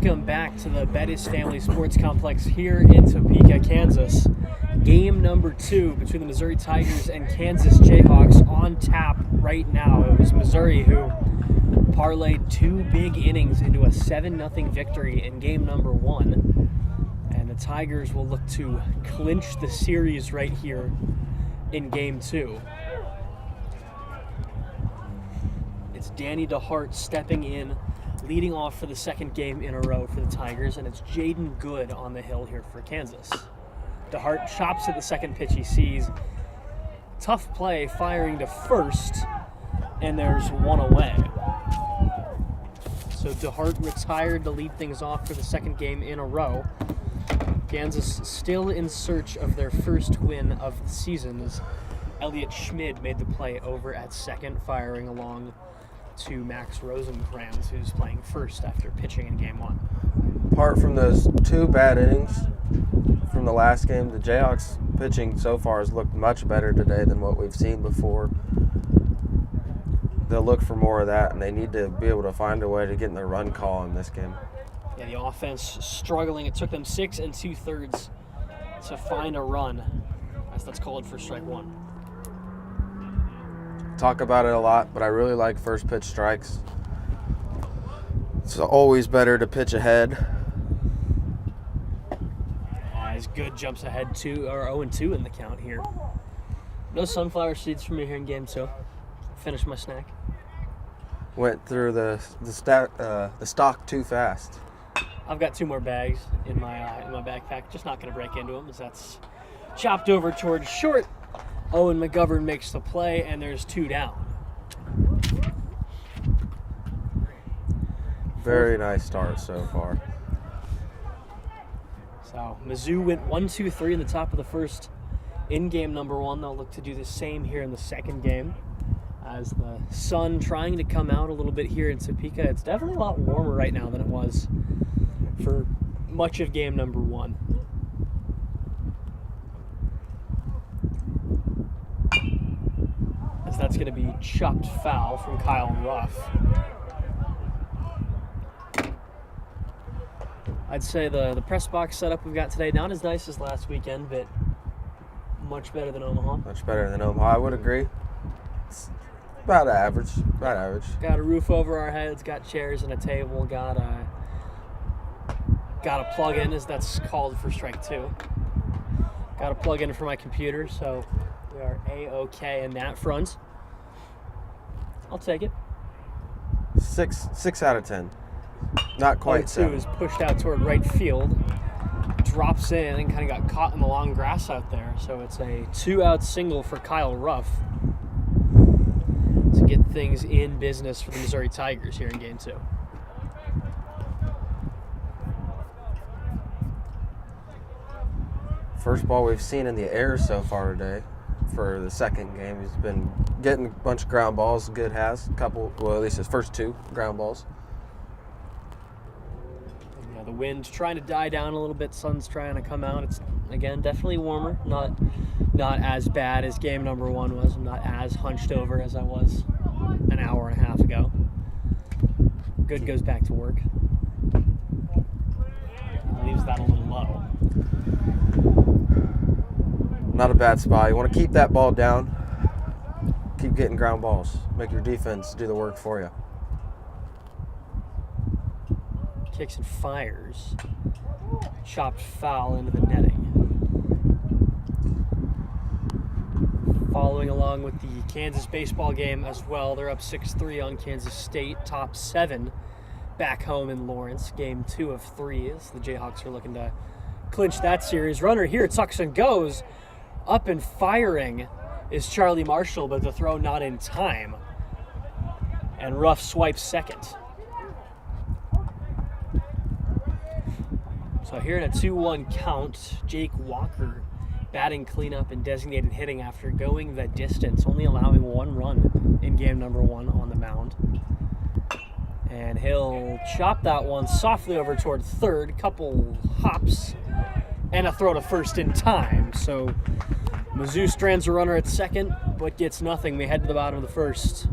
Welcome back to the Bettis Family Sports Complex here in Topeka, Kansas. Game number 2 between the Missouri Tigers and Kansas Jayhawks on tap right now. It was Missouri who parlayed 2 big innings into a 7-0 victory in game number 1. And the Tigers will look to clinch the series right here in game 2. It's Danny DeHart stepping in, leading off for the second game in a row for the Tigers, and it's Jaden Good on the hill here for Kansas. DeHart chops at the second pitch he sees. Tough play, firing to first, and there's one away. So DeHart retired to lead things off for the second game in a row. Kansas still in search of their first win of the season as Elliot Schmid made the play over at second, firing along to Max Rosenkrantz, who's playing first after pitching in game 1. Apart from those 2 bad innings from the last game, the Jayhawks pitching so far has looked much better today than what we've seen before. They'll look for more of that, and they need to be able to find a way to get in the run call in this game. Yeah, the offense struggling. It took them 6 2/3 to find a run, as that's called for strike 1. Talk about it a lot, but I really like first pitch strikes. It's always better to pitch ahead. As Good jumps ahead 0-2 in the count here. No sunflower seeds for me here in game 2. Finish my snack. Went through the stock too fast. I've got 2 more bags in my backpack. Just not going to break into them as that's chopped over towards short. Owen McGovern makes the play, and there's 2 down. Very nice start so far. So Mizzou went 1-2-3 in the top of the first in game number 1. They'll look to do the same here in the second game. As the sun trying to come out a little bit here in Topeka. It's definitely a lot warmer right now than it was for much of game number 1. As that's going to be chopped foul from Kyle Ruff. I'd say the press box setup we've got today, not as nice as last weekend, but much better than Omaha. Much better than Omaha, I would agree. It's about average. Got a roof over our heads, got chairs and a table, got a plug-in, as that's called for strike 2. Got a plug-in for my computer, so we are A-OK in that front. I'll take it. 6 out of 10. Not quite 7. 2 is pushed out toward right field. Drops in and kind of got caught in the long grass out there. So it's a 2-out single for Kyle Ruff to get things in business for the Missouri Tigers here in game 2. First ball we've seen in the air so far today for the second game. He's been getting a bunch of ground balls. Good has. At least his first 2 ground balls. Yeah, the wind trying to die down a little bit. Sun's trying to come out. It's, again, definitely warmer. Not as bad as game number 1 was. I'm not as hunched over as I was an hour and a half ago. Good goes back to work. Leaves that a little low. Not a bad spot. You want to keep that ball down. Keep getting ground balls. Make your defense do the work for you. Kicks and fires. Chopped foul into the netting. Following along with the Kansas baseball game as well. They're up 6-3 on Kansas State. Top 7 back home in Lawrence. Game 2 of 3 as the Jayhawks are looking to clinch that series. Runner here, tucks and goes. Up and firing is Charlie Marshall, but the throw not in time. And Ruff swipes second. So here in a 2-1 count, Jake Walker batting cleanup and designated hitting after going the distance, only allowing 1 run in game number 1 on the mound. And he'll chop that one softly over toward third, couple hops, and a throw to first in time. So Mizzou strands a runner at second, but gets nothing. We head to the bottom of the first.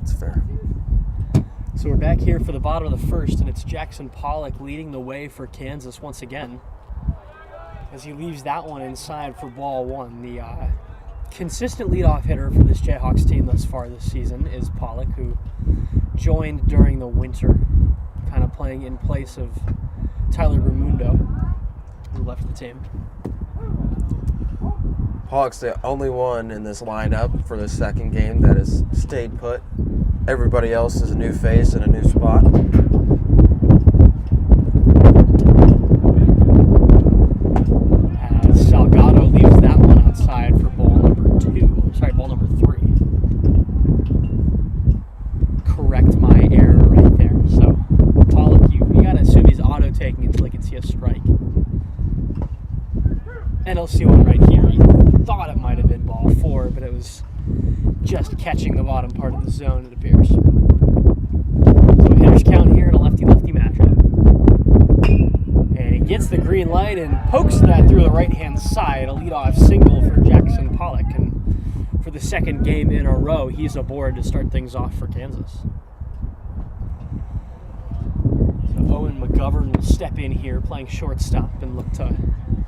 That's fair. So we're back here for the bottom of the first, and it's Jackson Pollock leading the way for Kansas once again, as he leaves that one inside for ball one. The consistent leadoff hitter for this Jayhawks team thus far this season is Pollock, who joined during the winter, kind of playing in place of Tyler Ramundo, who left the team. Pollock's the only one in this lineup for the second game that has stayed put. Everybody else is a new face and a new spot. Salgado leaves that one outside for ball number 3. Correct my error right there. So Pollock, you gotta assume he's auto taking until he can see a strike. And he'll see one right here. He thought it might have been ball 4, but it was just catching the bottom part of the zone, it appears. So a hitter's count here in a lefty-lefty matchup. And he gets the green light and pokes that through the right-hand side. A leadoff single for Jackson Pollock. And for the second game in a row, he's aboard to start things off for Kansas. So Owen McGovern will step in here, playing shortstop, and look to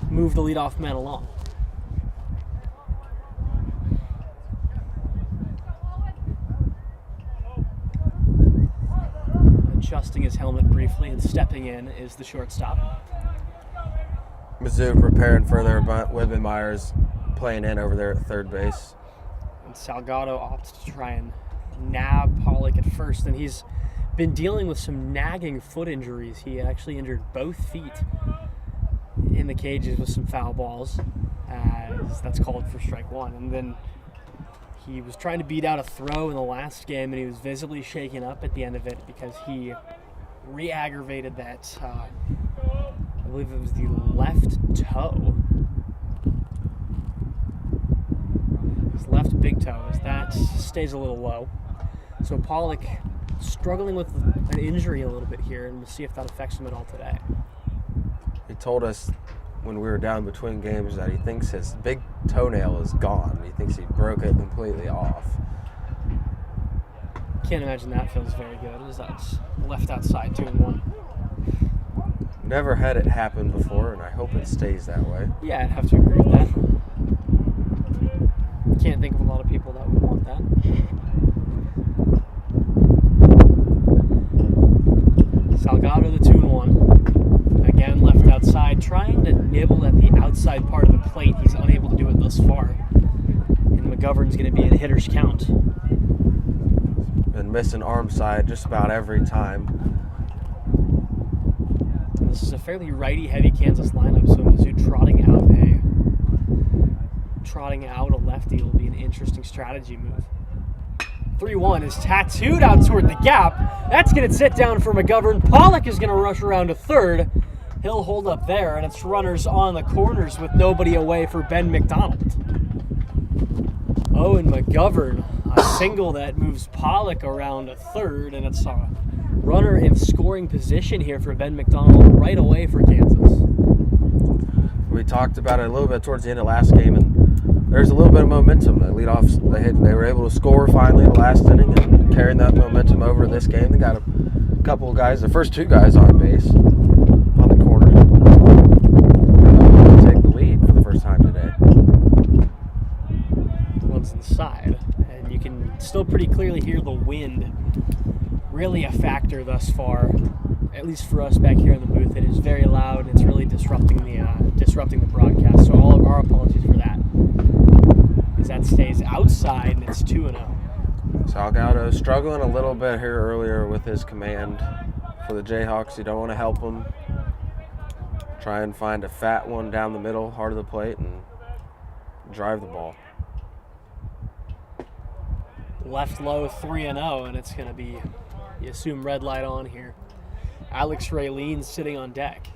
move the leadoff man along. Adjusting his helmet briefly and stepping in is the shortstop. Mizzou preparing for their Whitman Myers playing in over there at third base. And Salgado opts to try and nab Pollock at first, and he's been dealing with some nagging foot injuries. He actually injured both feet in the cages with some foul balls, as that's called for strike one. And then he was trying to beat out a throw in the last game, and he was visibly shaken up at the end of it because he re-aggravated that, I believe it was the left toe. His left big toe, as that stays a little low. So Pollock struggling with an injury a little bit here, and we'll see if that affects him at all today. He told us when we were down between games that he thinks his big toenail is gone. He thinks he broke it completely off. Can't imagine that feels very good, as that's left outside 2-1. Never had it happen before, and I hope it stays that way. Yeah, I'd have to agree with that. Can't think of a lot of people that would want that. Salgado the 2-1. Again, left outside, trying to nibble at the outside part of the plate. He's unable to do it thus far. And McGovern's going to be in a hitter's count. Been missing arm side just about every time. This is a fairly righty-heavy Kansas lineup, so Mizzou trotting out a lefty will be an interesting strategy move. 3-1 is tattooed out toward the gap. That's going to sit down for McGovern. Pollock is going to rush around to third. He'll hold up there, and it's runners on the corners with nobody away for Ben McDonald. Owen McGovern, a single that moves Pollock around to third, and it's a runner in scoring position here for Ben McDonald right away for Kansas. We talked about it a little bit towards the end of last game, and there's a little bit of momentum. They were able to score finally in the last inning and carrying that momentum over this game. They got a couple of guys, the first 2 guys on base, on the corner. And take the lead for the first time today. One's inside, and you can still pretty clearly hear the wind. Really a factor thus far, at least for us back here in the booth. It is very loud, and it's really disrupting the broadcast. So all of our apologies for that. As that stays outside, and it's 2-0. Salgado struggling a little bit here earlier with his command for the Jayhawks. You don't want to help him. Try and find a fat one down the middle, heart of the plate, and drive the ball. Left low 3-0, and it's going to be, you assume, red light on here. Alex Raylene sitting on deck.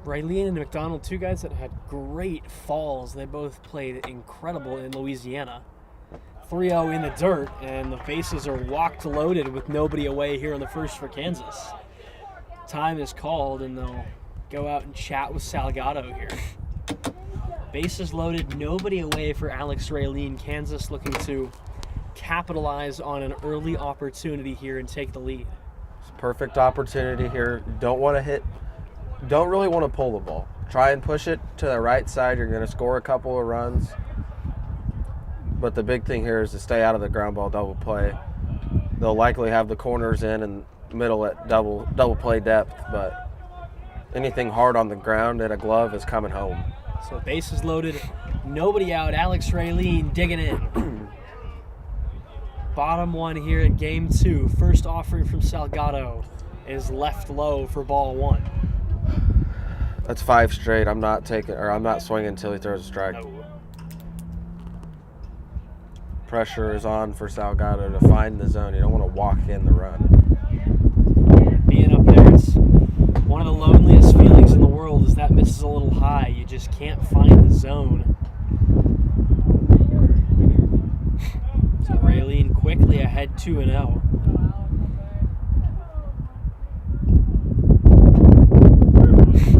Raylene and McDonald, 2 guys that had great falls. They both played incredible in Louisiana. 3-0 in the dirt, and the bases are walked loaded with nobody away here in the first for Kansas. Time is called, and they'll go out and chat with Salgado here. Bases loaded, nobody away for Alex Raylene. Kansas looking to capitalize on an early opportunity here and take the lead. It's a perfect opportunity here. Don't really want to pull the ball. Try and push it to the right side. You're going to score a couple of runs. But the big thing here is to stay out of the ground ball double play. They'll likely have the corners in and middle at double play depth, but anything hard on the ground at a glove is coming home. So bases loaded, nobody out. Alex Raylene digging in. Bottom one here in game 2. First offering from Salgado is left low for ball 1. That's 5 straight. I'm not swinging until he throws a strike. No. Pressure is on for Salgado to find the zone. You don't want to walk in the run. Being up there, it's one of the loneliest feelings in the world is that misses a little high. You just can't find the zone. So Raylene quickly ahead 2-0.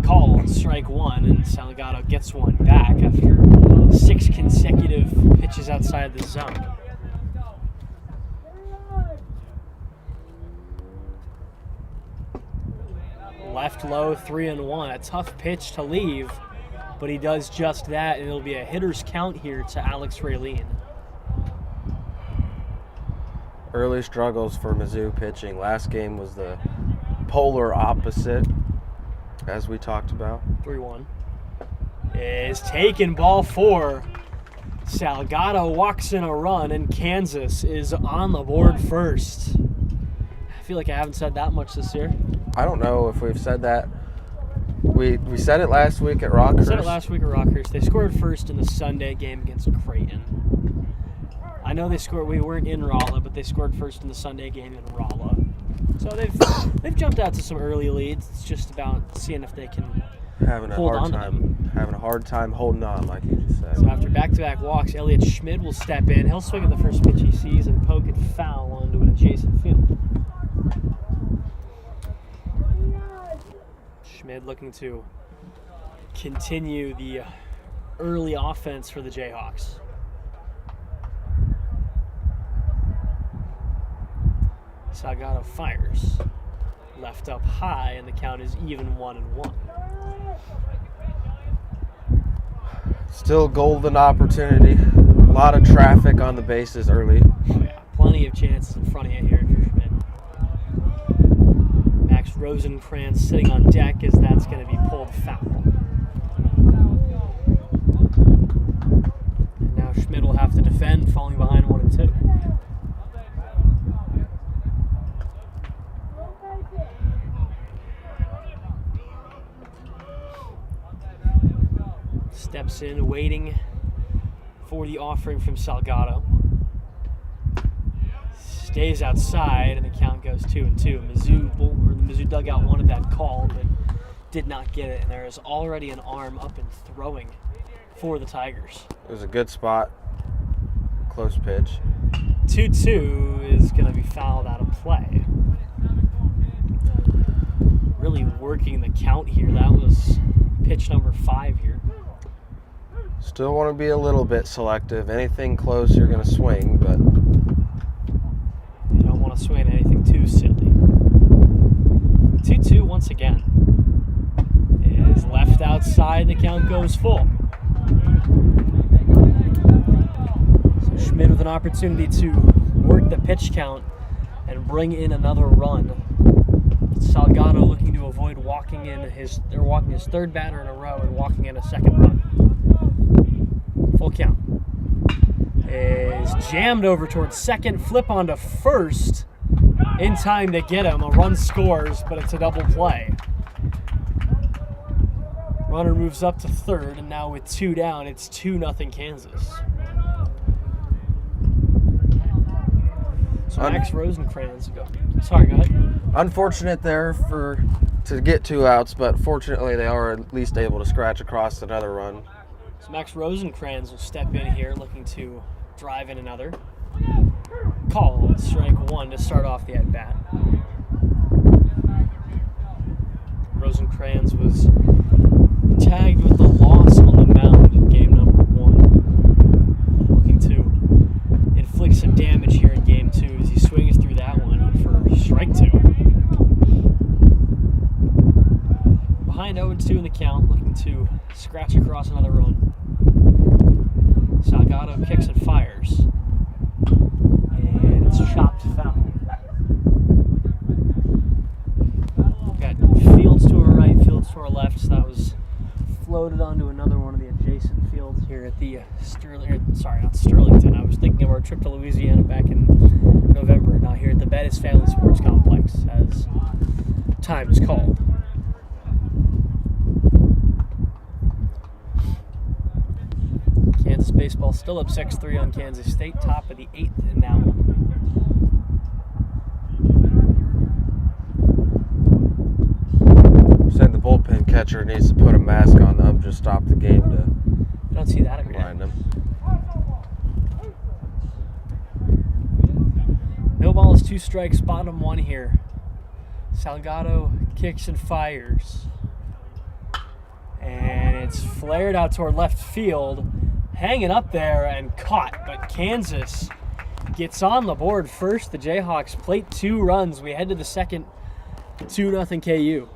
Called strike 1, and Salgado gets one back after 6 consecutive pitches outside the zone. Left low, 3-1. A tough pitch to leave, but he does just that, and it'll be a hitter's count here to Alex Raylene. Early struggles for Mizzou pitching. Last game was the polar opposite, as we talked about. 3-1. Is taken, ball 4. Salgado walks in a run, and Kansas is on the board first. I feel like I haven't said that much this year. I don't know if we've said that. We said it last week at Rockhurst. Said it last week at Rockhurst. They scored first in the Sunday game against Creighton. I know they scored. We weren't in Rolla, but they scored first in the Sunday game in Rolla. So they've jumped out to some early leads. It's just about seeing if they can hold on to them. Having a hard time holding on, like you just said. So after back-to-back walks, Elliot Schmid will step in. He'll swing at the first pitch he sees and poke it foul onto an adjacent field. Schmid looking to continue the early offense for the Jayhawks. Salgado fires. Left up high, and the count is even 1-1. Still golden opportunity. A lot of traffic on the bases early. Oh yeah, plenty of chances in front of you here if you're Schmid. Max Rosenkrantz sitting on deck as that's going to be pulled foul. And now Schmid will have to defend, falling behind 1-2. Steps in, waiting for the offering from Salgado. Stays outside, and the count goes 2-2. The Mizzou dugout wanted that call, but did not get it. And there is already an arm up and throwing for the Tigers. It was a good spot. Close pitch. 2-2 is going to be fouled out of play. Really working the count here. That was pitch number 5 here. Still want to be a little bit selective. Anything close, you're going to swing, but you don't want to swing at anything too silly. 2-2 once again. Is left outside, the count goes full. So Schmid with an opportunity to work the pitch count and bring in another run. Salgado looking to avoid walking his third batter in a row and walking in a second run. Full count. Is jammed over towards second, flip onto first. In time to get him. A run scores, but it's a double play. Runner moves up to third, and now with 2 down, it's 2-0 Kansas. So Max Rosenkrantz, go ahead. Unfortunate there to get 2 outs, but fortunately they are at least able to scratch across another run. So Max Rosenkrantz will step in here looking to drive in another. Called strike 1 to start off the at-bat. Rosenkrantz was tagged with the loss on the mound in game to scratch across another run. Salgado kicks and fires. And it's chopped foul. Got Fields to our right, Fields to our left, so that was floated onto another one of the adjacent fields here at the not Sterlington. I was thinking of our trip to Louisiana back in November, not here at the Bettis Family Sports Complex, as time is called. Kansas baseball still up 6-3 on Kansas State, top of the 8th and now. Said the bullpen catcher needs to put a mask on them, just stop the game to I don't see that every day. blind them. No balls, 2 strikes, bottom 1 here. Salgado kicks and fires. And it's flared out toward left field, hanging up there and caught. But Kansas gets on the board first. The Jayhawks plate 2 runs. We head to the second, 2-0 KU.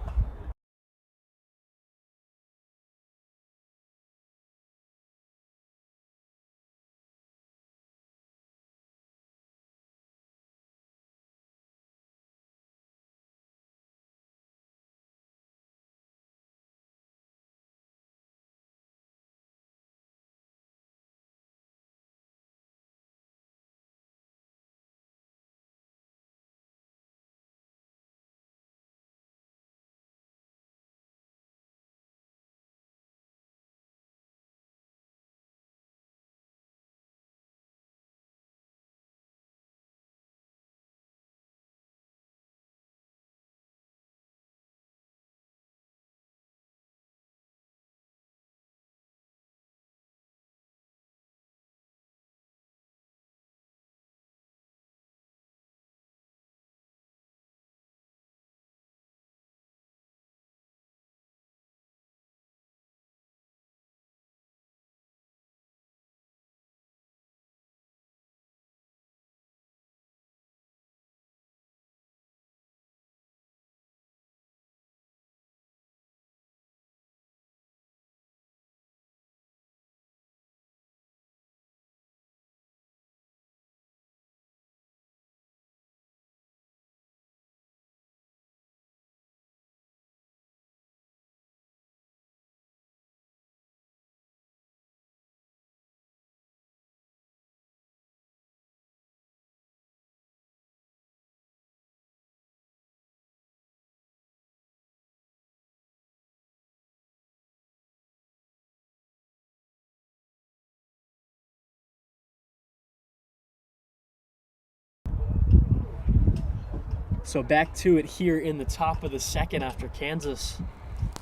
So back to it here in the top of the second after Kansas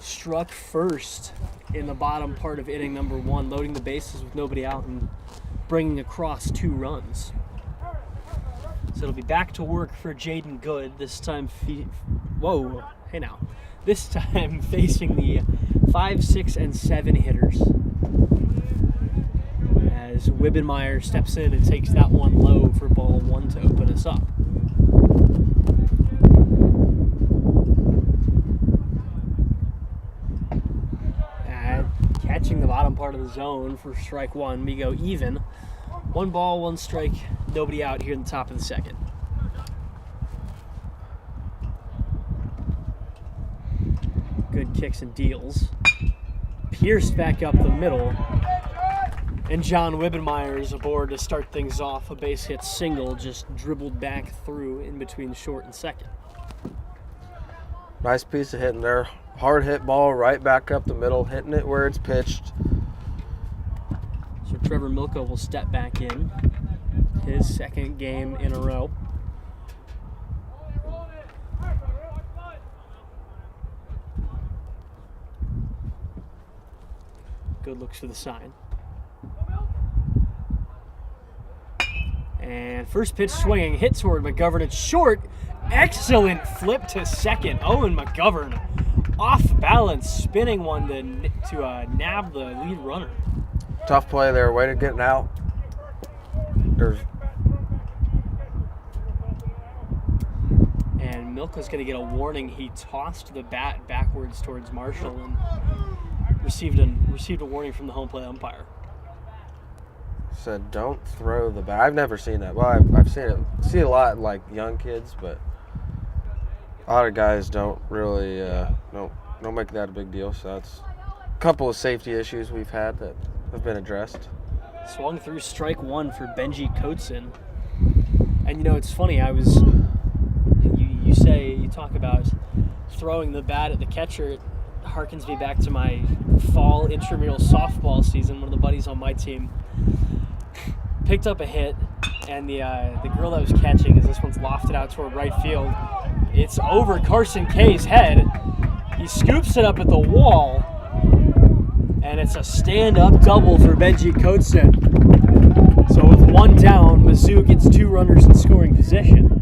struck first in the bottom part of inning number 1, loading the bases with nobody out and bringing across 2 runs. So it'll be back to work for Jaden Good, this time this time facing the 5, 6, and 7 hitters. As Wibbenmeyer steps in and takes that one low for ball 1 to open us up. Catching the bottom part of the zone for strike 1. We go even. 1 ball, 1 strike, nobody out here in the top of the second. Good kicks and deals. Pierced back up the middle. And John Wibbenmeyer is aboard to start things off. A base hit single just dribbled back through in between short and second. Nice piece of hitting there. Hard hit ball right back up the middle, hitting it where it's pitched. So Trevor Milko will step back in. His second game in a row. Good looks for the sign. And first pitch swinging, hit toward McGovern. It's short. Excellent flip to second. Owen McGovern off balance, spinning one to nab the lead runner. Tough play there. Way to get it out. And Milko's going to get a warning. He tossed the bat backwards towards Marshall, and received a warning from the home plate umpire. Said don't throw the bat. I've never seen that. Well, I've seen it. See it a lot in, like, young kids, but a lot of guys don't really don't make that a big deal. So that's a couple of safety issues we've had that have been addressed. Swung through strike one for Benji Coatson. And it's funny, you talk about throwing the bat at the catcher. It harkens me back to my fall intramural softball season. One of the buddies on my team picked up a hit, and the girl that was catching, as this one's lofted out toward right field, it's over Carson K's head. He scoops it up at the wall, and it's a stand-up double for Benji Coatson. So with one down, Mizzou gets 2 runners in scoring position.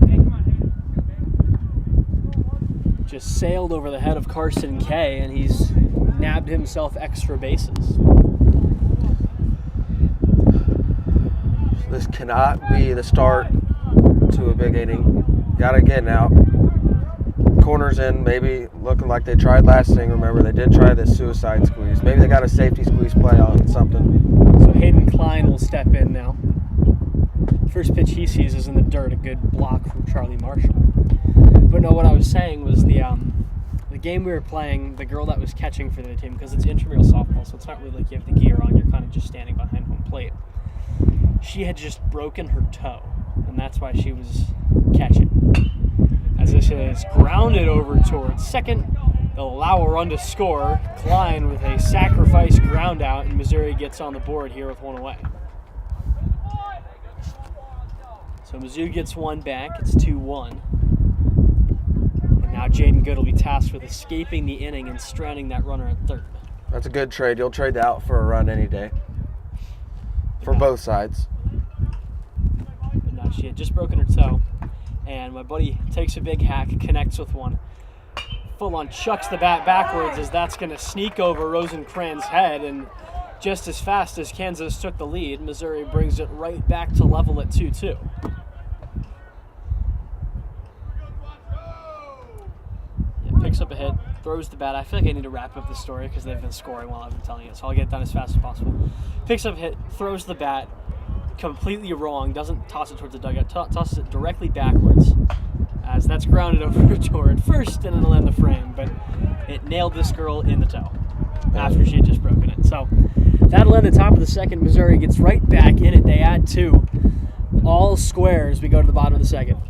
Just sailed over the head of Carson K, and he's nabbed himself extra bases. This cannot be the start to a big inning. Gotta get out. Corners in, maybe looking like they tried last inning. Remember, they did try this suicide squeeze. Maybe they got a safety squeeze play on something. So Hayden Klein will step in now. First pitch he sees is in the dirt, a good block from Charlie Marshall. But no, what I was saying was the game we were playing, the girl that was catching for the team, because it's intramural softball, so it's not really like you have the gear on, you're kind of just standing behind home plate. She had just broken her toe, and that's why she was catching. As this is grounded over towards second, they'll allow a run to score. Klein with a sacrifice ground out, and Missouri gets on the board here with 1 away. So Mizzou gets 1 back, it's 2-1. And now Jaden Good will be tasked with escaping the inning and stranding that runner at third. That's a good trade. You'll trade that out for a run any day. For both sides. But no, she had just broken her toe, and my buddy takes a big hack, connects with one, full on chucks the bat backwards as that's going to sneak over Rosencrantz' head, and just as fast as Kansas took the lead, Missouri brings it right back to level at 2-2. Picks up a hit, throws the bat. I feel like I need to wrap up the story because they've been scoring while I've been telling it, so I'll get it done as fast as possible. Picks up a hit, throws the bat completely wrong, doesn't toss it towards the dugout, tosses it directly backwards, as that's grounded over toward first, and it'll end the frame, but it nailed this girl in the toe after she had just broken it. So that'll end the top of the second. Missouri gets right back in it. They add 2. All squares. We go to the bottom of the second.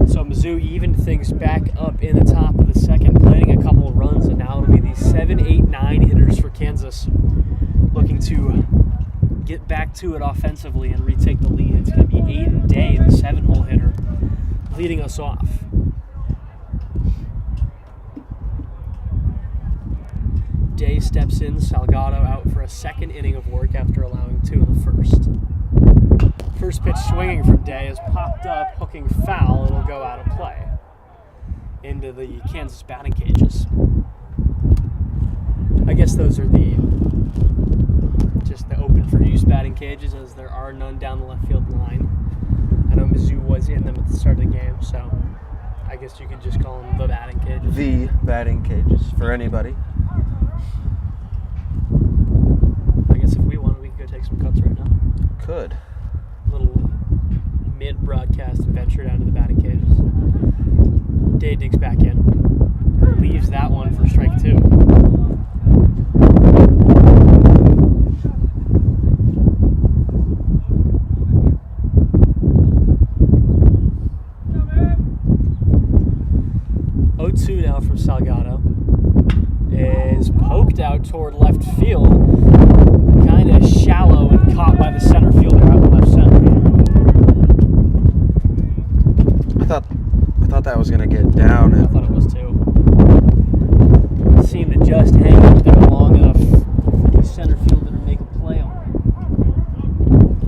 So Mizzou evened things back up in the top of the second, planting a couple of runs, and now it'll be the the 7, 8, 9 hitters for Kansas, looking to get back to it offensively and retake the lead. It's going to be Aiden Day, the 7-hole hitter, leading us off. Day steps in, Salgado out for a second inning of work after allowing 2 in the first. First pitch swinging from Day is popped up, hooking foul. It'll go out of play into the Kansas batting cages. I guess those are just the open for use batting cages, as there are none down the left field line. I know Mizzou was in them at the start of the game, so I guess you could just call them the batting cages. The batting cages for anybody. I guess if we wanted, we could go take some cuts right now. Could. Little mid-broadcast adventure down to the batting cages. Day digs back in. Leaves that one for strike 2. Now from Salgado is poked out toward left field, kind of shallow and caught by the center fielder out in left center. I thought that was going to get down. I thought it was too. Seemed to just hang up there long enough for the center fielder to make a play on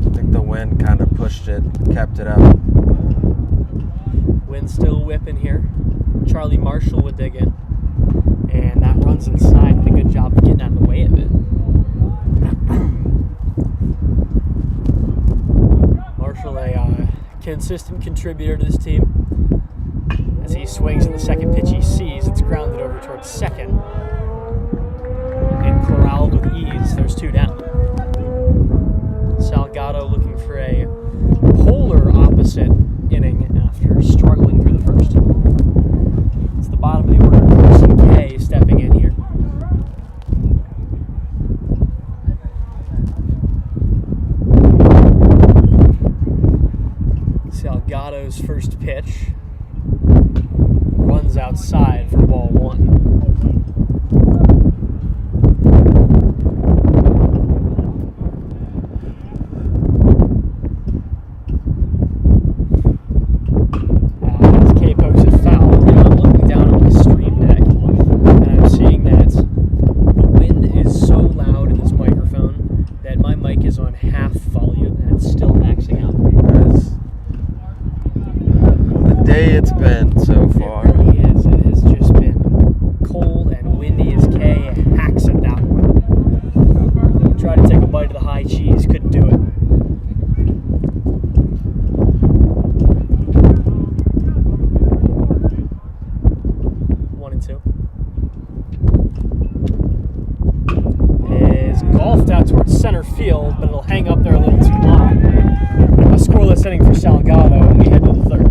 it. I think the wind kind of pushed it, kept it up. Wind still whipping here. Charlie Marshall would dig in, and that runs inside. Did a good job of getting out of the way of it. Marshall, a consistent contributor to this team, as he swings in the second pitch he sees. It's grounded over towards second and corralled with ease. There's 2 down. Salgado looking for a polar opposite inning after struggling through the first. It's the bottom of the order. Carson K stepping in here. Salgado's first pitch runs outside for ball 1. It's been so far. It really is. It has just been cold and windy as K hacks at that one. Tried to take a bite of the high cheese, couldn't do it. One and 2. Is golfed out towards center field, but it'll hang up there a little too long. A scoreless inning for Salgado, and we head to the 3rd.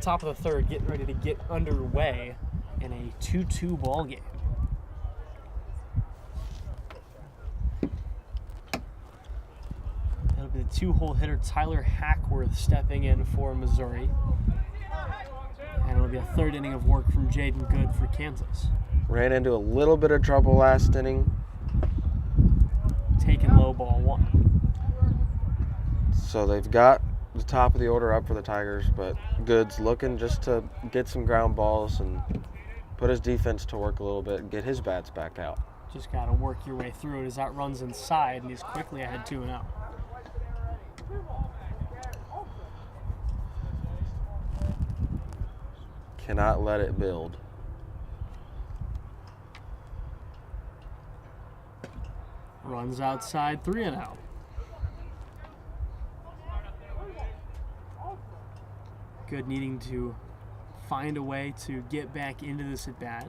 top of the third, getting ready to get underway in a 2-2 ball game. That'll be the 2-hole hitter Tyler Hackworth stepping in for Missouri. And it'll be a third inning of work from Jaden Good for Kansas. Ran into a little bit of trouble last inning. Taking low ball 1. So they've got the top of the order up for the Tigers, but Good's looking just to get some ground balls and put his defense to work a little bit and get his bats back out. Just got to work your way through it as that runs inside, and he's quickly ahead 2-0. Cannot let it build. Runs outside 3-0. Good needing to find a way to get back into this at bat.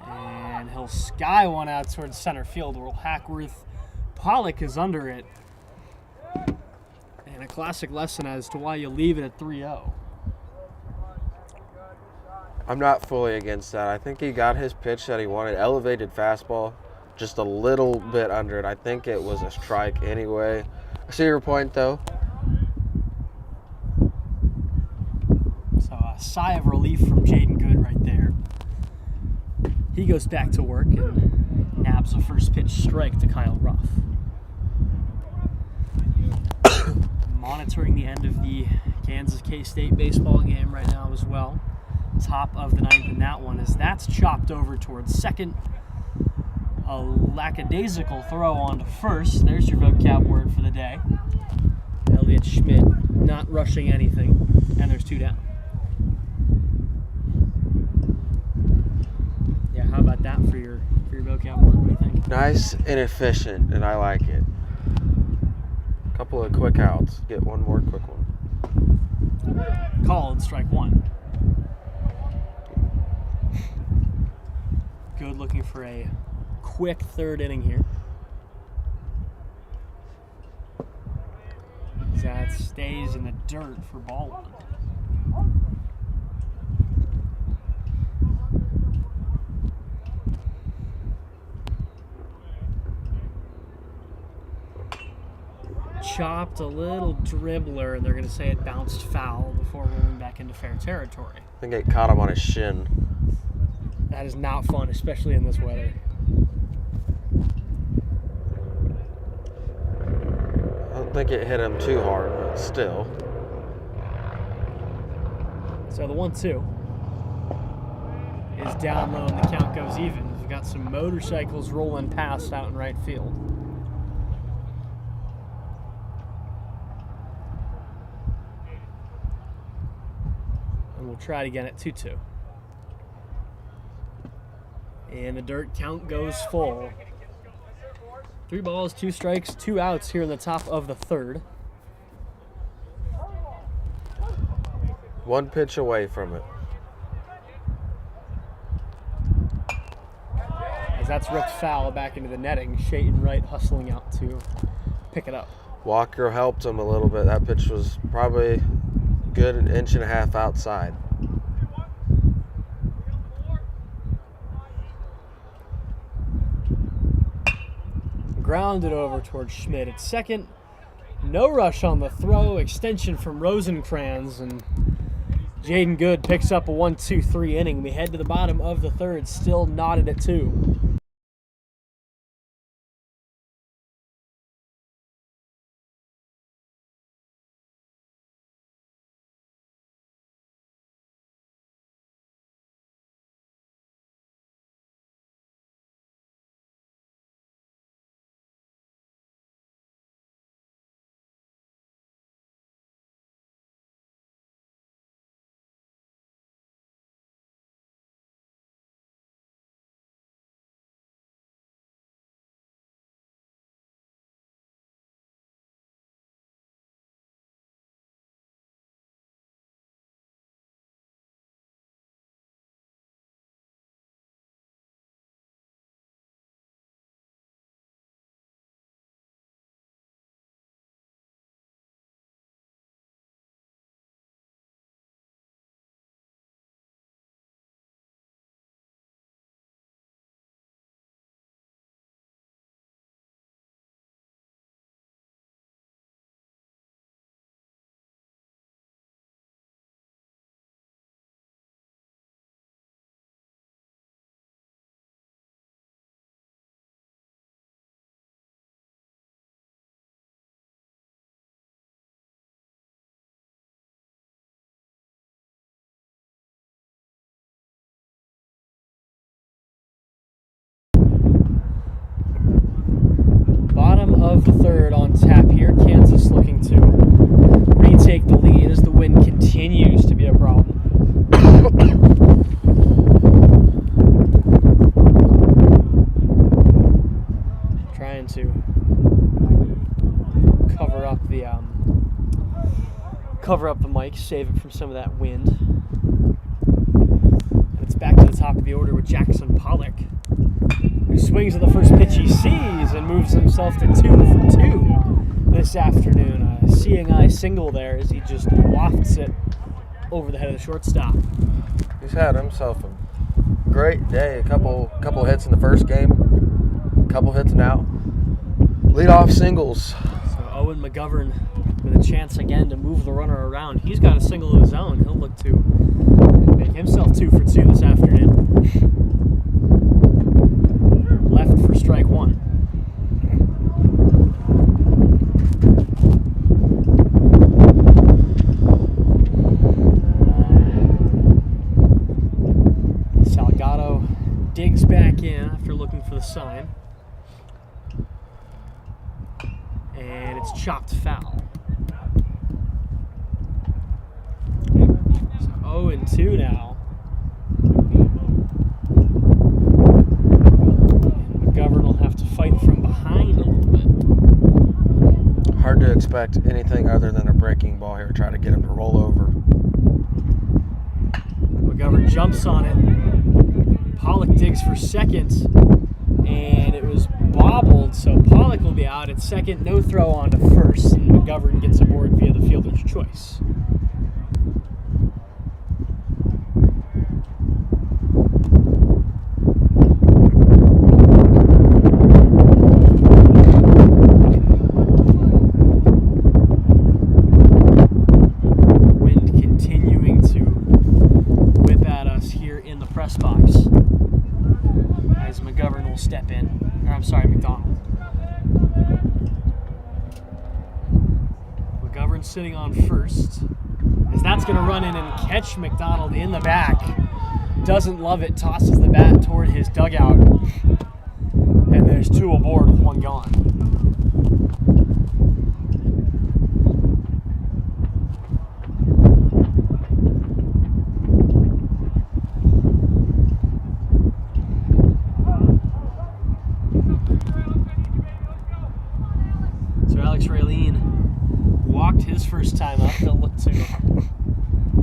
And he'll sky one out towards center field where Hackworth Pollock is under it. And a classic lesson as to why you leave it at 3-0. I'm not fully against that. I think he got his pitch that he wanted. Elevated fastball, just a little bit under it. I think it was a strike anyway. I see your point, though. So a sigh of relief from Jaden Good right there. He goes back to work and nabs a first pitch strike to Kyle Ruff. Monitoring the end of the Kansas K-State baseball game right now as well. Top of the ninth in that one as that's chopped over towards second. A lackadaisical throw on to first. There's your vocab word for the day. Elliot Schmidt not rushing anything, and there's 2 down. Yeah, how about that for your vocab word? What do you think? Nice and efficient, and I like it. Couple of quick outs. Get one more quick one. Called strike 1. Good looking for a quick third inning here. That stays in the dirt for ball 1. Chopped, a little dribbler, and they're going to say it bounced foul before rolling back into fair territory. I think it caught him on his shin. That is not fun, especially in this weather. I don't think it hit him too hard, but still. So the 1-2 is down low and the count goes even. We've got some motorcycles rolling past out in right field. And we'll try it again at 2-2. And the dirt count goes full. 3 balls, 2 strikes, 2 outs here in the top of the third. One pitch away from it. As that's ripped foul back into the netting, Shayton Wright hustling out to pick it up. Walker helped him a little bit. That pitch was probably good an inch and a half outside. Grounded over towards Schmidt at second. No rush on the throw. Extension from Rosencrantz, and Jaden Good picks up a 1-2-3 inning. We head to the bottom of the third, still knotted at 2. of the third on tap here. Kansas looking to retake the lead as the wind continues to be a problem. Trying to cover up the mic, save it from some of that wind. And it's back to the top of the order with Jackson Pollock, who swings at the first pitch he sees and moves himself to 2 for 2 this afternoon. A seeing eye single there as he just wafts it over the head of the shortstop. He's had himself a great day. A couple hits in the first game, a couple hits now. Leadoff singles. So Owen McGovern with a chance again to move the runner around. He's got a single of his own. He'll look to make himself 2 for 2 this afternoon. Left for strike 1. Salgado digs back in after looking for the sign. And it's chopped foul. So 0-2 now. And McGovern will have to fight from behind a little bit. Hard to expect anything other than a breaking ball here. Try to get him to roll over. McGovern jumps on it. Pollock digs for second. And it was bobbled, so Pollock will be out at second. No throw on to first, and McGovern gets aboard via the fielder's choice. Wind continuing to whip at us here in the press box as McGovern will step in. McDonald. McGovern sitting on first, as that's going to run in and catch McDonald in the back. Doesn't love it, tosses the bat toward his dugout, and there's 2 aboard with 1 gone. First time up, they'll look to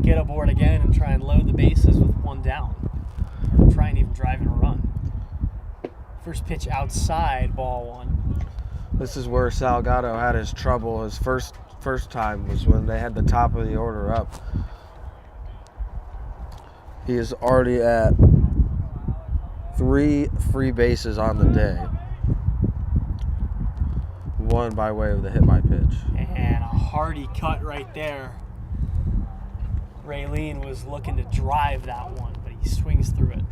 get aboard again and try and load the bases with 1 down. Or try and even drive in a run. First pitch outside, ball 1. This is where Salgado had his trouble. His first time was when they had the top of the order up. He is already at 3 free bases on the day. 1 by way of the hit by pitch. And a hardy cut right there. Raylene was looking to drive that one, but he swings through it.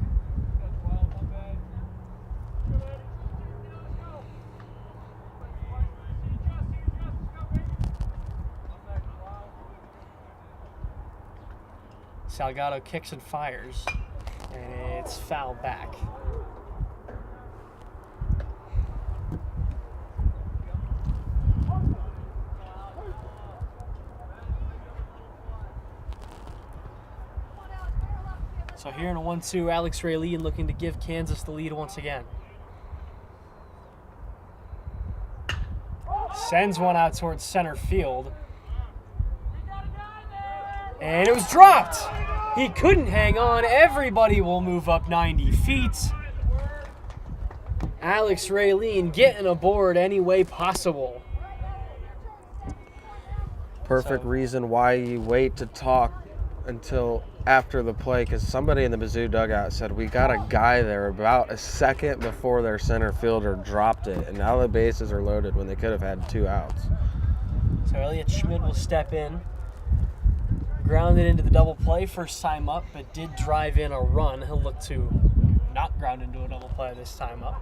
Salgado kicks and fires, and it's fouled back. So here in a 1-2, Alex Raylene looking to give Kansas the lead once again. Sends one out towards center field. And it was dropped. He couldn't hang on. Everybody will move up 90 feet. Alex Raylene getting aboard any way possible. Perfect reason why you wait to talk until after the play, because somebody in the Mizzou dugout said we got a guy there about a second before their center fielder dropped it, and now the bases are loaded when they could have had 2 outs. So Elliot Schmidt will step in, grounded into the double play first time up, but did drive in a run. He'll look to not ground into a double play this time up.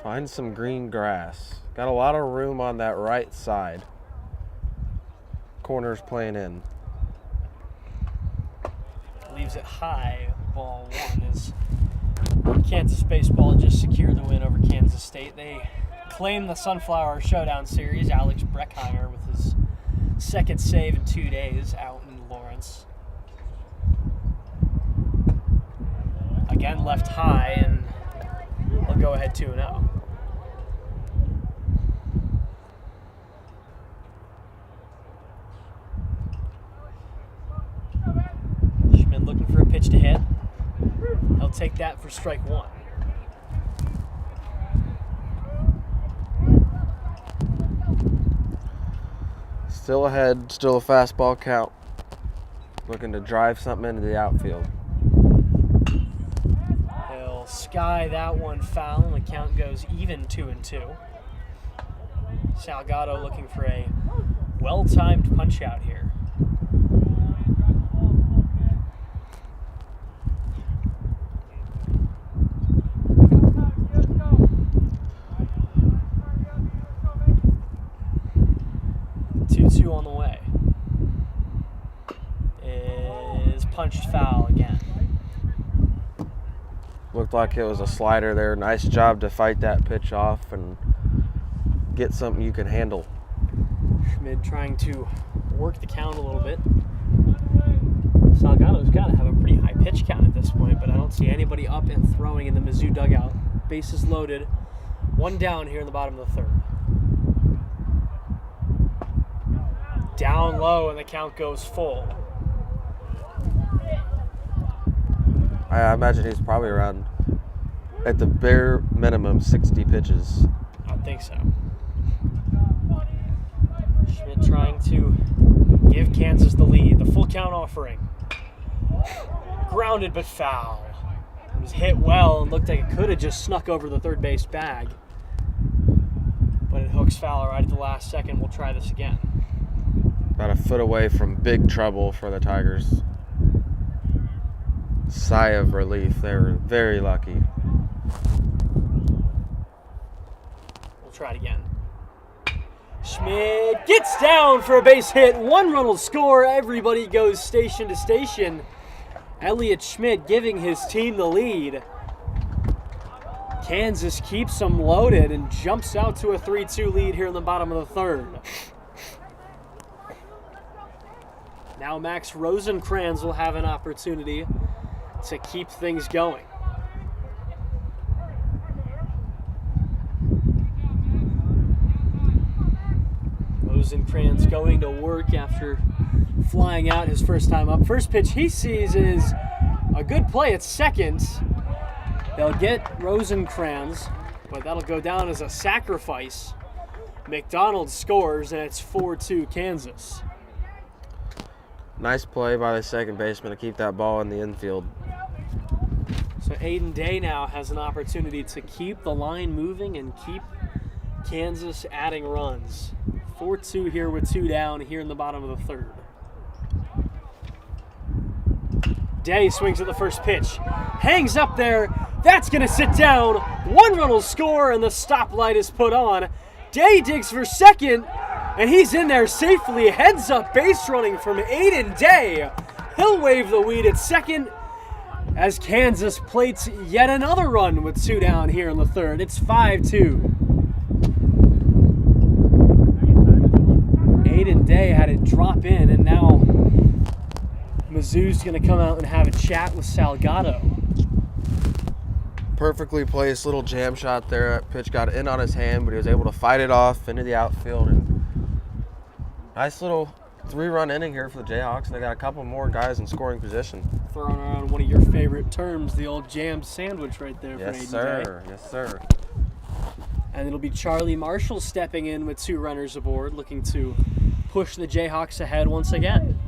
Find some green grass. Got a lot of room on that right side. Corners playing in. Leaves it high, ball 1, as Kansas baseball just secured the win over Kansas State. They claim the Sunflower Showdown series. Alex Breckheimer with his second save in 2 days out in Lawrence. Again, left high, and they'll go ahead 2-0. Schmidt looking for a pitch to hit. He'll take that for strike one. Still ahead, still a fastball count. Looking to drive something into the outfield. He'll sky that one foul, and the count goes even 2-2. Salgado looking for a well-timed punch out here. On the way is punched foul again. Looked like it was a slider there. Nice job to fight that pitch off and get something you can handle. Schmidt trying to work the count a little bit. Salgado's got to have a pretty high pitch count at this point, but I don't see anybody up and throwing in the Mizzou dugout. Bases loaded. One down here in the bottom of the third. Down low, and the count goes full. I imagine he's probably around, at the bare minimum, 60 pitches. I think so. Schmidt trying to give Kansas the lead. The full count offering. Grounded but foul. It was hit well and looked like it could have just snuck over the third base bag. But it hooks foul right at the last second. We'll try this again. About a foot away from big trouble for the Tigers. Sigh of relief. They were very lucky. We'll try it again. Schmidt gets down for a base hit. One run will score. Everybody goes station to station. Elliott Schmidt giving his team the lead. Kansas keeps them loaded and jumps out to a 3-2 lead here in the bottom of the third. Now Max Rosencrans will have an opportunity to keep things going. Rosencrans going to work after flying out his first time up. First pitch he sees is a good play at second. They'll get Rosencrans, but that'll go down as a sacrifice. McDonald scores, and it's 4-2 Kansas. Nice play by the second baseman to keep that ball in the infield. So Aiden Day now has an opportunity to keep the line moving and keep Kansas adding runs. 4-2 here with 2 down here in the bottom of the third. Day swings at the first pitch. Hangs up there. That's going to sit down. One run will score, and the stoplight is put on. Day digs for second. And he's in there safely. Heads up base running from Aiden Day. He'll wave the lead at second as Kansas plates yet another run with 2 down here in the third. It's 5-2. Aiden Day had it drop in, and now Mizzou's going to come out and have a chat with Salgado. Perfectly placed little jam shot there. That pitch got in on his hand, but he was able to fight it off into the outfield. And nice little 3-run inning here for the Jayhawks. They got a couple more guys in scoring position. Throwing around one of your favorite terms, the old jam sandwich right there for Aiden sir. Day. Yes, sir. And it'll be Charlie Marshall stepping in with 2 runners aboard, looking to push the Jayhawks ahead once again.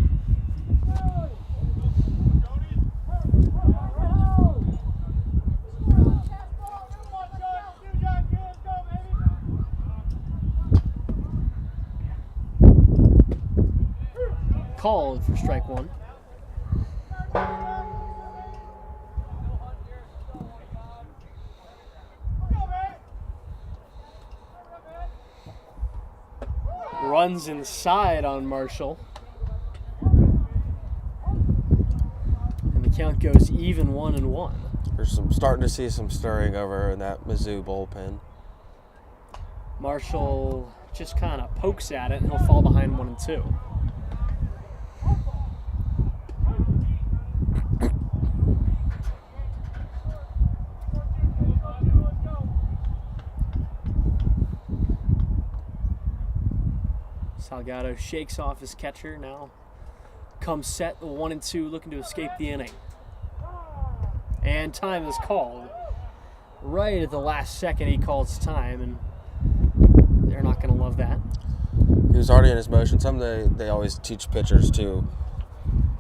Called for strike one. Runs inside on Marshall. And the count goes even 1-1. There's starting to see some stirring over in that Mizzou bullpen. Marshall just kind of pokes at it, and he'll fall behind 1-2. Salgado shakes off his catcher. Now comes set, the 1-2, looking to escape the inning. And time is called. Right at the last second, he calls time, and they're not going to love that. He was already in his motion. Something they always teach pitchers too.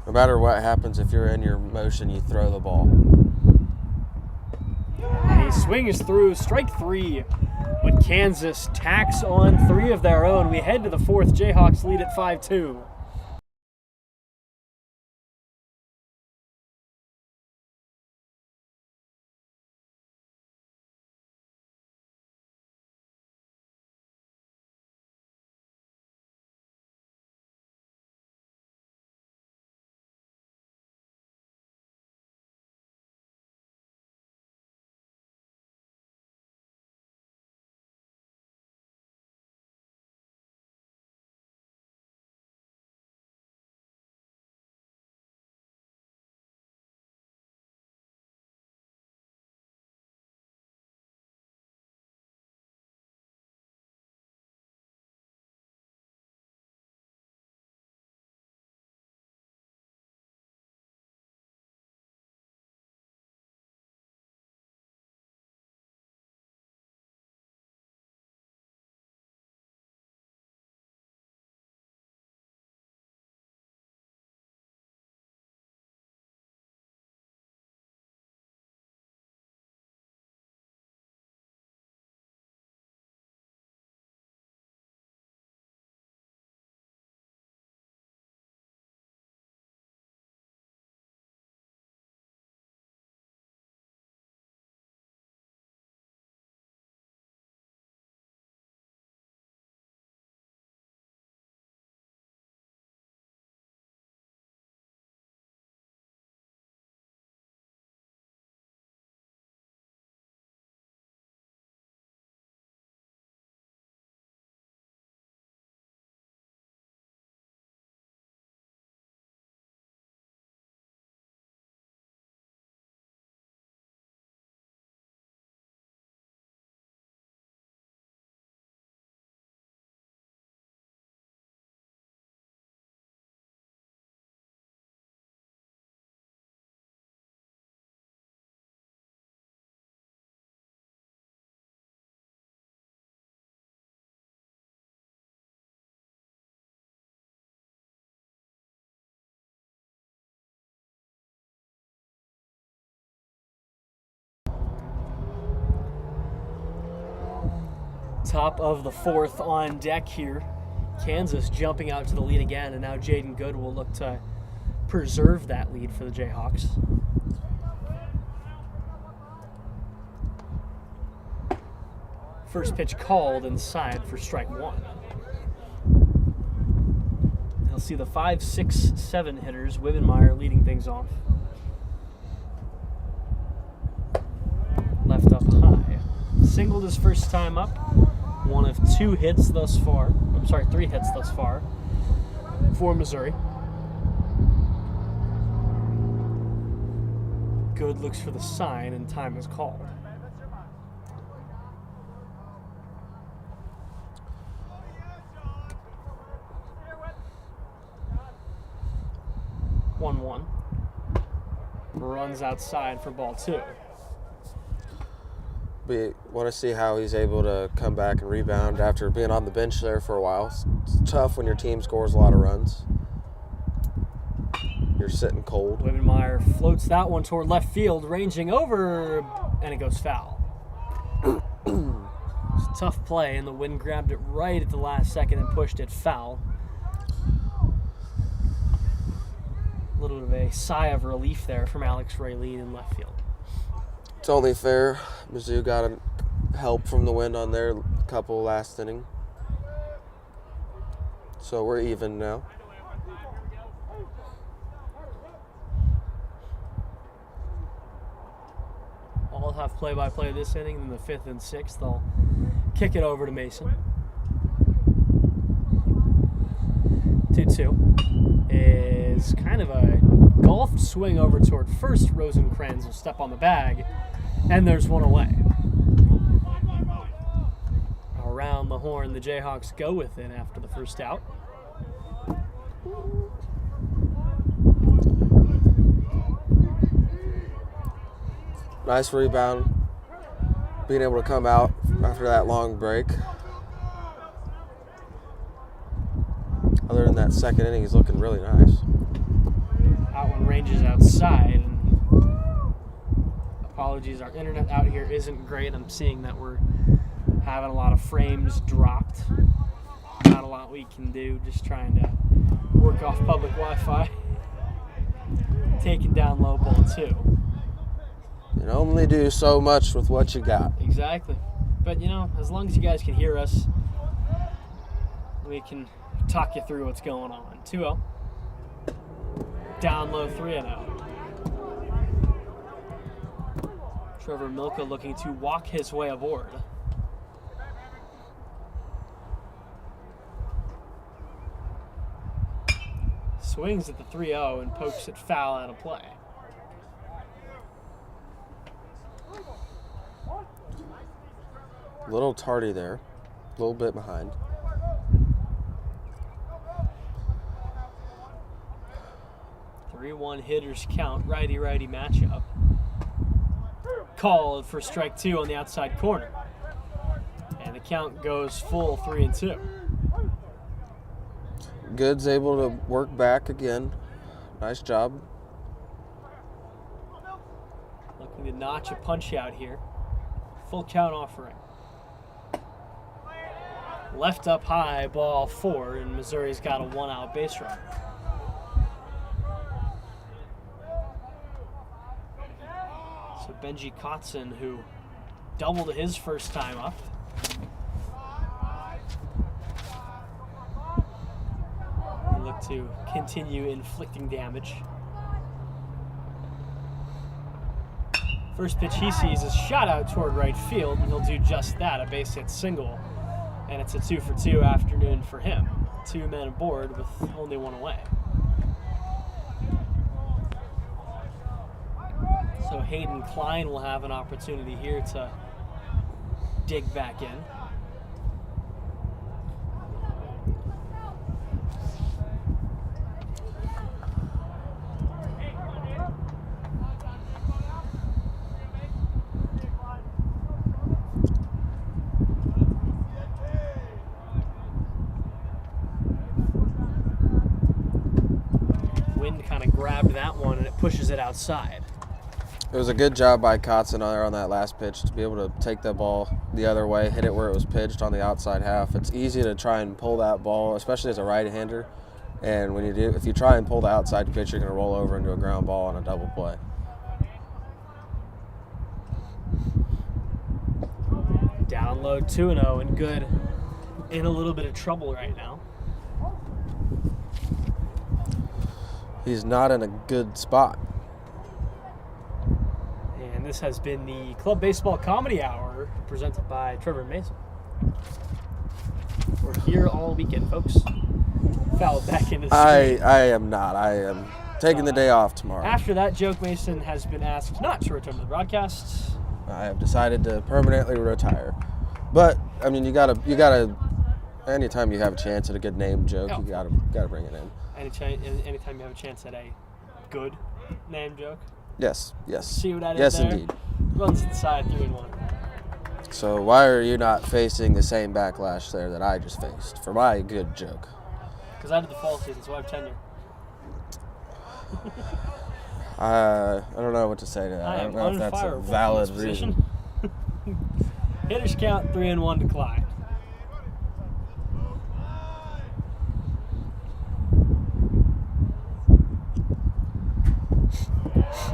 No matter what happens, if you're in your motion, you throw the ball. And he swings through strike 3. But Kansas tacks on 3 of their own. We head to the 4th. Jayhawks lead at 5-2. Top of the 4th on deck here. Kansas jumping out to the lead again, and now Jaden Good will look to preserve that lead for the Jayhawks. First pitch called inside for strike 1. They'll see the 5, 6, 7 hitters. Wibbenmeyer leading things off. Left up high. Singled his first time up. 1 of 2 hits thus far. I'm sorry, 3 hits thus far for Missouri. Good looks for the sign, and time is called. One. Runs outside for ball 2. We want to see how he's able to come back and rebound after being on the bench there for a while. It's tough when your team scores a lot of runs. You're sitting cold. Wibbenmeyer floats that one toward left field, ranging over, and it goes foul. It's a tough play, and the wind grabbed it right at the last second and pushed it foul. A little bit of a sigh of relief there from Alex Raylene in left field. It's only fair. Mizzou got help from the wind on their couple last inning. So we're even now. I'll have play-by-play this inning, and the 5th and 6th. I'll Kick it over to Mason. 2-2 is kind of a golf swing over toward first. Rosencrantz will step on the bag, and there's one away. Around the horn, the Jayhawks go with it after the first out. Nice rebound. Being able to come out after that long break. Other than that second inning, he's looking really nice. That one ranges outside. And apologies, our internet out here isn't great. I'm seeing that we're having a lot of frames dropped. Not a lot we can do, just trying to work off public Wi-Fi. Taking down low ball 2. You can only do so much with what you got. Exactly. But, as long as you guys can hear us, we can talk you through what's going on. 2-0. Down low 3-0. Trevor Milka looking to walk his way aboard. Swings at the 3-0 and pokes it foul out of play. A little tardy there. A little bit behind. Three-one hitters count, righty-righty matchup. Called for strike 2 on the outside corner. And the count goes full 3-2. Good's able to work back again. Nice job. Looking to notch a punch out here. Full count offering. Left up high, ball 4, and Missouri's got a 1-out base run. So Benji Kotzen, who doubled his first time up. Look to continue inflicting damage. First pitch he sees is shot out toward right field, and he'll do just that, a base hit single. And it's a 2-for-2 afternoon for him. 2 men aboard with only 1 away. So Hayden Klein will have an opportunity here to dig back in. Kind of grabbed that one and it pushes it outside. It was a good job by Kotzen there on that last pitch to be able to take the ball the other way, hit it where it was pitched on the outside half. It's easy to try and pull that ball, especially as a right-hander. And when you do, if you try and pull the outside pitch, you're going to roll over into a ground ball on a double play. Down low 2-0 and Good in a little bit of trouble right now. He's not in a good spot. And this has been the Club Baseball Comedy Hour presented by Trevor Mason. We're here all weekend, folks. Fouled back into the screen. I am not. I am taking the day off tomorrow. After that joke, Mason has been asked not to return to the broadcast. I have decided to permanently retire. But I mean, you gotta. Anytime you have a chance at a good name joke, you gotta bring it in. Anytime you have a chance at a good name joke. Yes. See what I did yes, there? indeed. Runs inside 3-1. So why are you not facing the same backlash there that I just faced for my good joke? Because I did the fall season, so I have tenure. I don't know what to say to that. I don't know if that's a valid reason. Hitters count 3-1 to Clyde.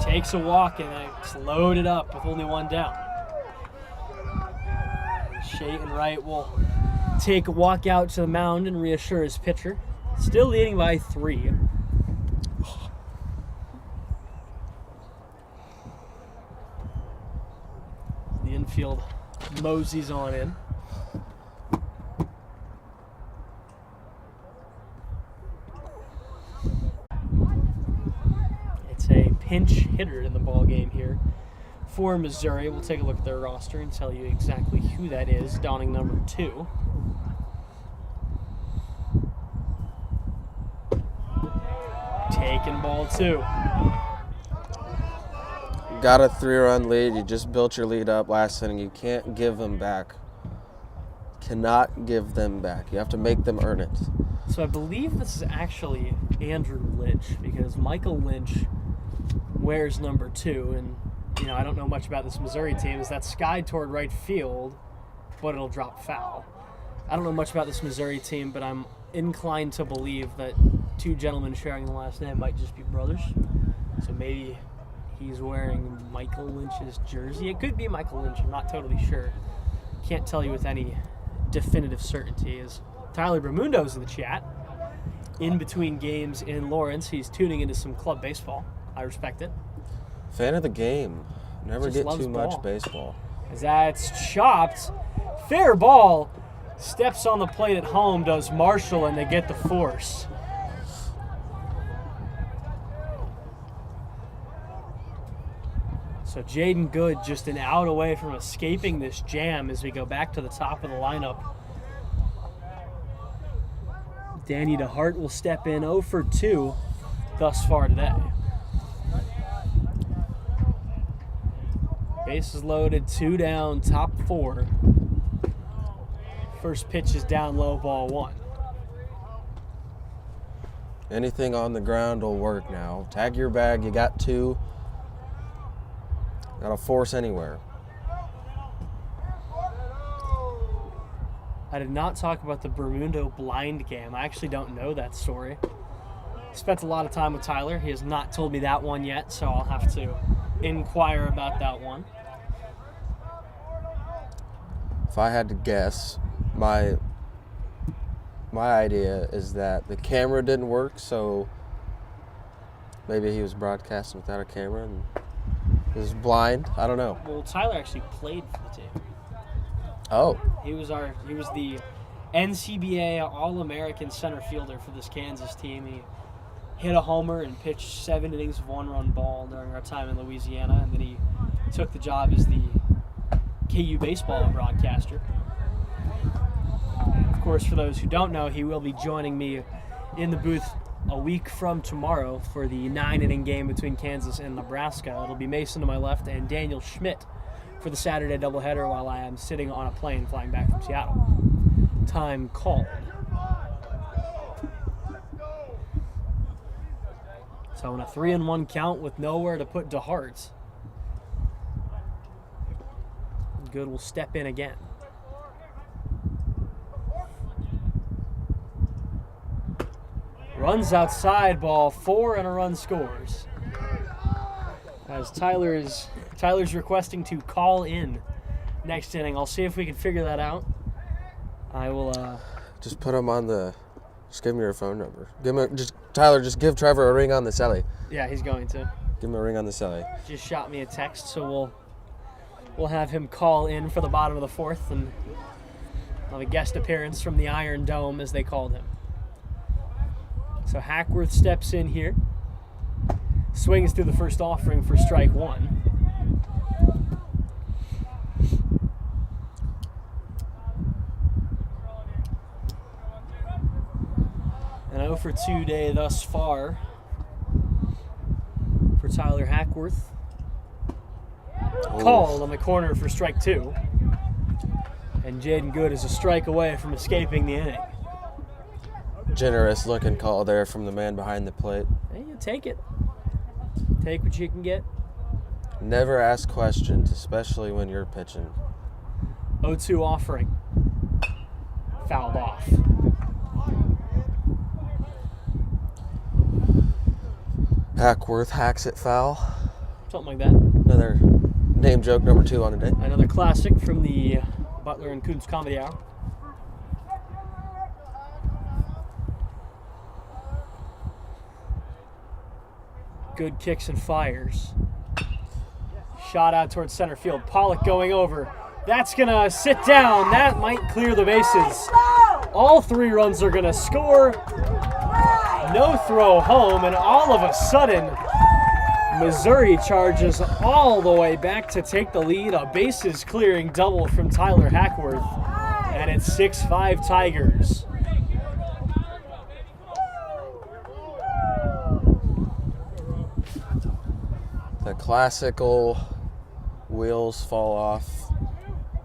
Takes a walk and it's loaded up with only 1 down. Shayton Wright will take a walk out to the mound and reassure his pitcher. Still leading by 3. The infield moseys on in. pinch hitter in the ball game here for Missouri. We'll take a look at their roster and tell you exactly who that is, donning number 2. Taking ball 2. Got a 3-run lead. You just built your lead up last inning. You can't give them back. Cannot give them back. You have to make them earn it. So I believe this is actually Andrew Lynch, because Michael Lynch wears number 2, and I don't know much about this Missouri team. Is that skied toward right field, but it'll drop foul. I don't know much about this Missouri team, but I'm inclined to believe that 2 gentlemen sharing the last name might just be brothers. So maybe he's wearing Michael Lynch's jersey. It could be Michael Lynch. I'm not totally sure. Can't tell you with any definitive certainty. As Tyler Bermundo's in the chat, in between games in Lawrence, he's tuning into some club baseball. I respect it. Fan of the game. Never Just get too loves much baseball. As that's chopped. Fair ball. Steps on the plate at home, does Marshall, and they get the force. So Jaden Good just an out away from escaping this jam as we go back to the top of the lineup. Danny DeHart will step in 0 for 2 thus far today. Bases loaded, 2 down, top 4. First pitch is down low, ball 1. Anything on the ground will work now. Tag your bag. You got 2. Got to force anywhere. I did not talk about the Bermundo blind game. I actually don't know that story. Spent a lot of time with Tyler. He has not told me that one yet, so I'll have to inquire about that one. If I had to guess, my idea is that the camera didn't work, so maybe he was broadcasting without a camera and was blind. I don't know. Well, Tyler actually played for the team. Oh. He was the NCBA All-American center fielder for this Kansas team. He hit a homer and pitched 7 innings of 1-run ball during our time in Louisiana, and then he took the job as the KU baseball broadcaster. And of course, for those who don't know, he will be joining me in the booth a week from tomorrow for the 9-inning game between Kansas and Nebraska. It'll be Mason to my left and Daniel Schmidt for the Saturday doubleheader while I am sitting on a plane flying back from Seattle. Time called. So in a 3-1 count with nowhere to put DeHart, Good will step in again. Runs outside, ball 4, and a run scores. As Tyler's requesting to call in next inning. I'll see if we can figure that out. I will just put him on the. Just give me your phone number. Tyler, just give Trevor a ring on the celly. Yeah, he's going to. Give him a ring on the celly. Just shot me a text, so we'll have him call in for the bottom of the 4th and have a guest appearance from the Iron Dome, as they called him. So Hackworth steps in here, swings through the first offering for strike 1. An 0 for 2 day thus far for Tyler Hackworth. Called on the corner for strike 2. And Jaden Good is a strike away from escaping the inning. Generous looking call there from the man behind the plate. Hey, you take it. Take what you can get. Never ask questions, especially when you're pitching. 0-2 offering. Fouled off. Hackworth hacks it foul. Something like that. Another name joke number 2 on the day. Another classic from the Butler and Kuntz Comedy Hour. Good kicks and fires. Shot out towards center field. Pollock going over. That's going to sit down. That might clear the bases. All 3 runs are going to score. No throw home, and all of a sudden, Missouri charges all the way back to take the lead. A bases clearing double from Tyler Hackworth. And it's 6-5 Tigers. The classical wheels fall off.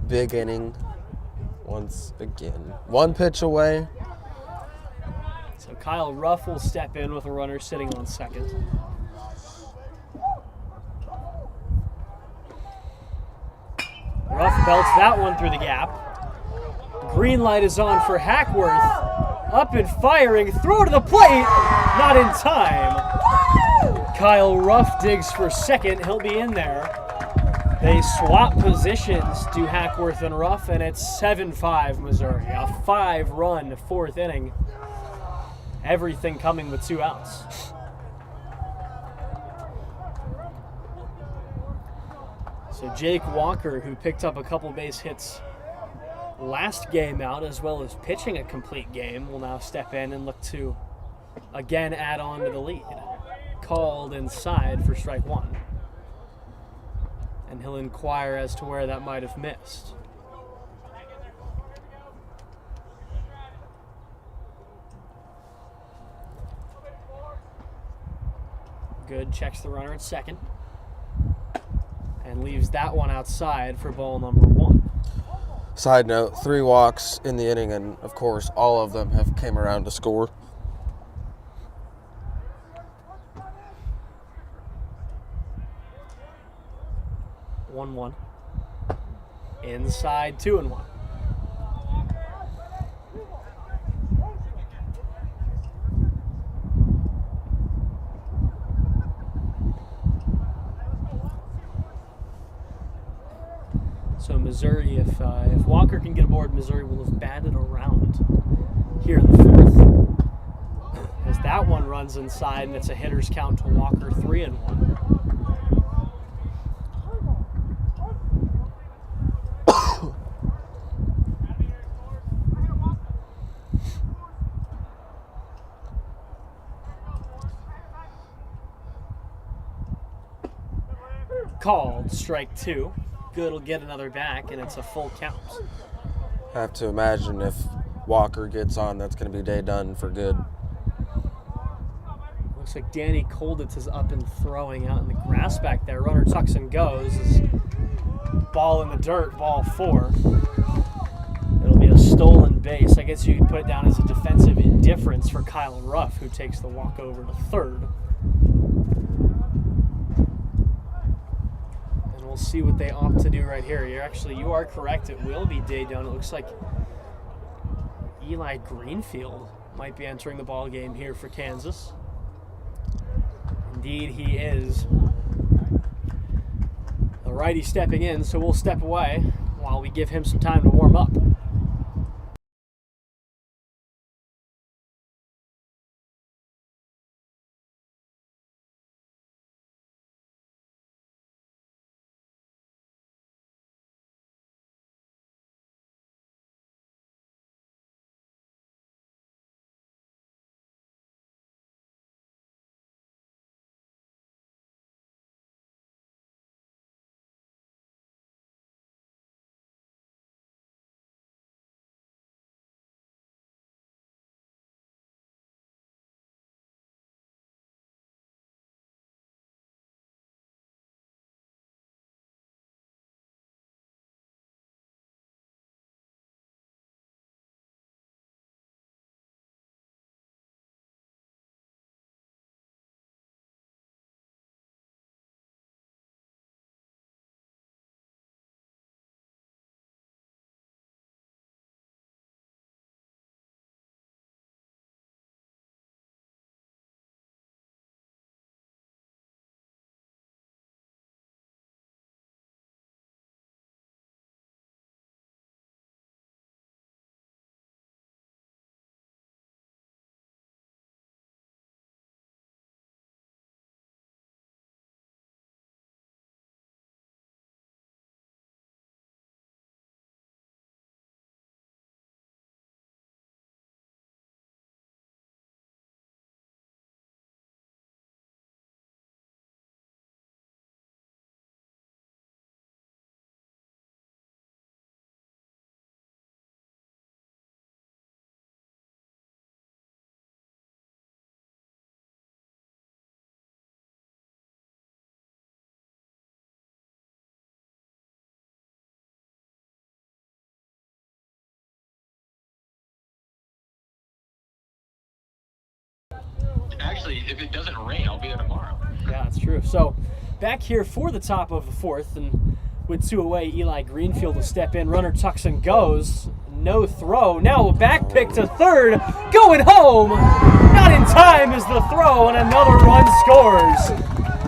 Big inning once again. One pitch away. So Kyle Ruff will step in with a runner sitting on second. Ruff belts that one through the gap. Green light is on for Hackworth. Up and firing. Throw to the plate. Not in time. Kyle Ruff digs for second. He'll be in there. They swap positions to Hackworth and Ruff, and it's 7-5 Missouri. A 5-run fourth inning. Everything coming with 2 outs. So Jake Walker, who picked up a couple base hits last game out, as well as pitching a complete game, will now step in and look to again add on to the lead. Called inside for strike one. And he'll inquire as to where that might have missed. Good, checks the runner at second. And leaves that one outside for ball number 1. Side note, 3 walks in the inning, and of course all of them have came around to score. One. Inside 2-1. So Missouri, if Walker can get aboard, Missouri will have batted around here in the 4th. As that one runs inside, and it's a hitter's count to Walker, 3-1. Called strike 2. Good will get another back, and it's a full count. I have to imagine if Walker gets on, that's going to be day done for good. Looks like Danny Kolditz is up and throwing out in the grass back there. Runner tucks and goes. Ball in the dirt, ball 4. It'll be a stolen base. I guess you could put it down as a defensive indifference for Kyle Ruff, who takes the walk over to third. We'll see what they opt to do right here. You are correct. It will be day done. It looks like Eli Greenfield might be entering the ball game here for Kansas. Indeed, he is. The righty stepping in, so we'll step away while we give him some time to warm up. Actually, if it doesn't rain, I'll be there tomorrow. Yeah, that's true. So back here for the top of the fourth, and with 2 away, Eli Greenfield will step in. Runner tucks and goes. No throw. Now a back pick to third. Going home. Not in time is the throw, and another run scores.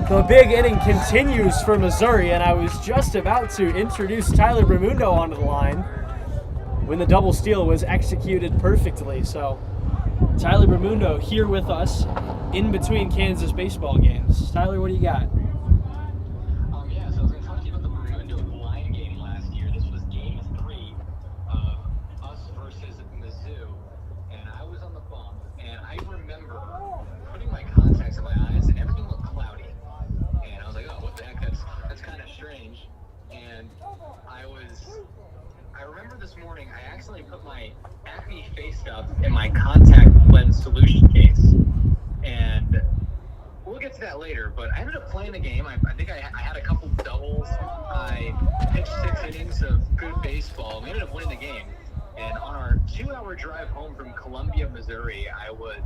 The big inning continues for Missouri, and I was just about to introduce Tyler Bramundo onto the line when the double steal was executed perfectly. So Tyler Bramundo here with us in between Kansas baseball games. Tyler, what do you got? Yeah, so I was going to talk to you about the Bramundo blind game last year. This was game 3 of us versus Mizzou, and I was on the bump, and I remember putting my contacts in my eyes, and everything looked cloudy. And I was like, oh, what the heck, that's kind of strange. And I remember this morning, I accidentally put my Acme face stuff in my contact lens solution case. And we'll get to that later, but I ended up playing the game. I think I had a couple doubles. I pitched 6 innings of good baseball. We ended up winning the game. And on our 2-hour drive home from Columbia, Missouri, I was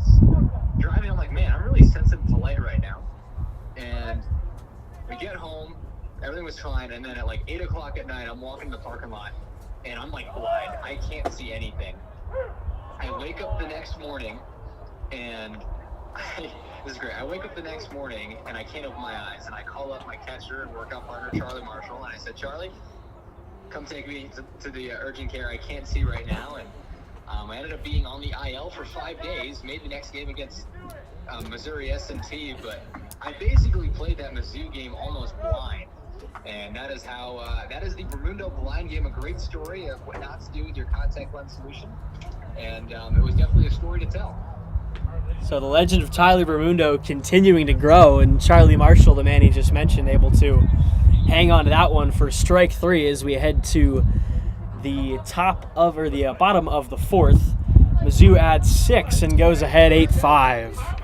driving. I'm like, man, I'm really sensitive to light right now. And we get home, everything was fine. And then at like 8 o'clock at night, I'm walking the parking lot, and I'm like blind. I can't see anything. I wake up the next morning, and this is great. I wake up the next morning, and I can't open my eyes. And I call up my catcher and workout partner, Charlie Marshall, and I said, Charlie, come take me to the urgent care. I can't see right now. And I ended up being on the IL for 5 days, made the next game against Missouri S&T, but I basically played that Mizzou game almost blind. And that is that is the Bramundo blind game, a great story of what not to do with your contact lens solution. And it was definitely a story to tell. So the legend of Tyler Bramundo continuing to grow, and Charlie Marshall, the man he just mentioned, able to hang on to that one for strike 3 as we head to the bottom of the fourth. Mizzou adds 6 and goes ahead 8-5.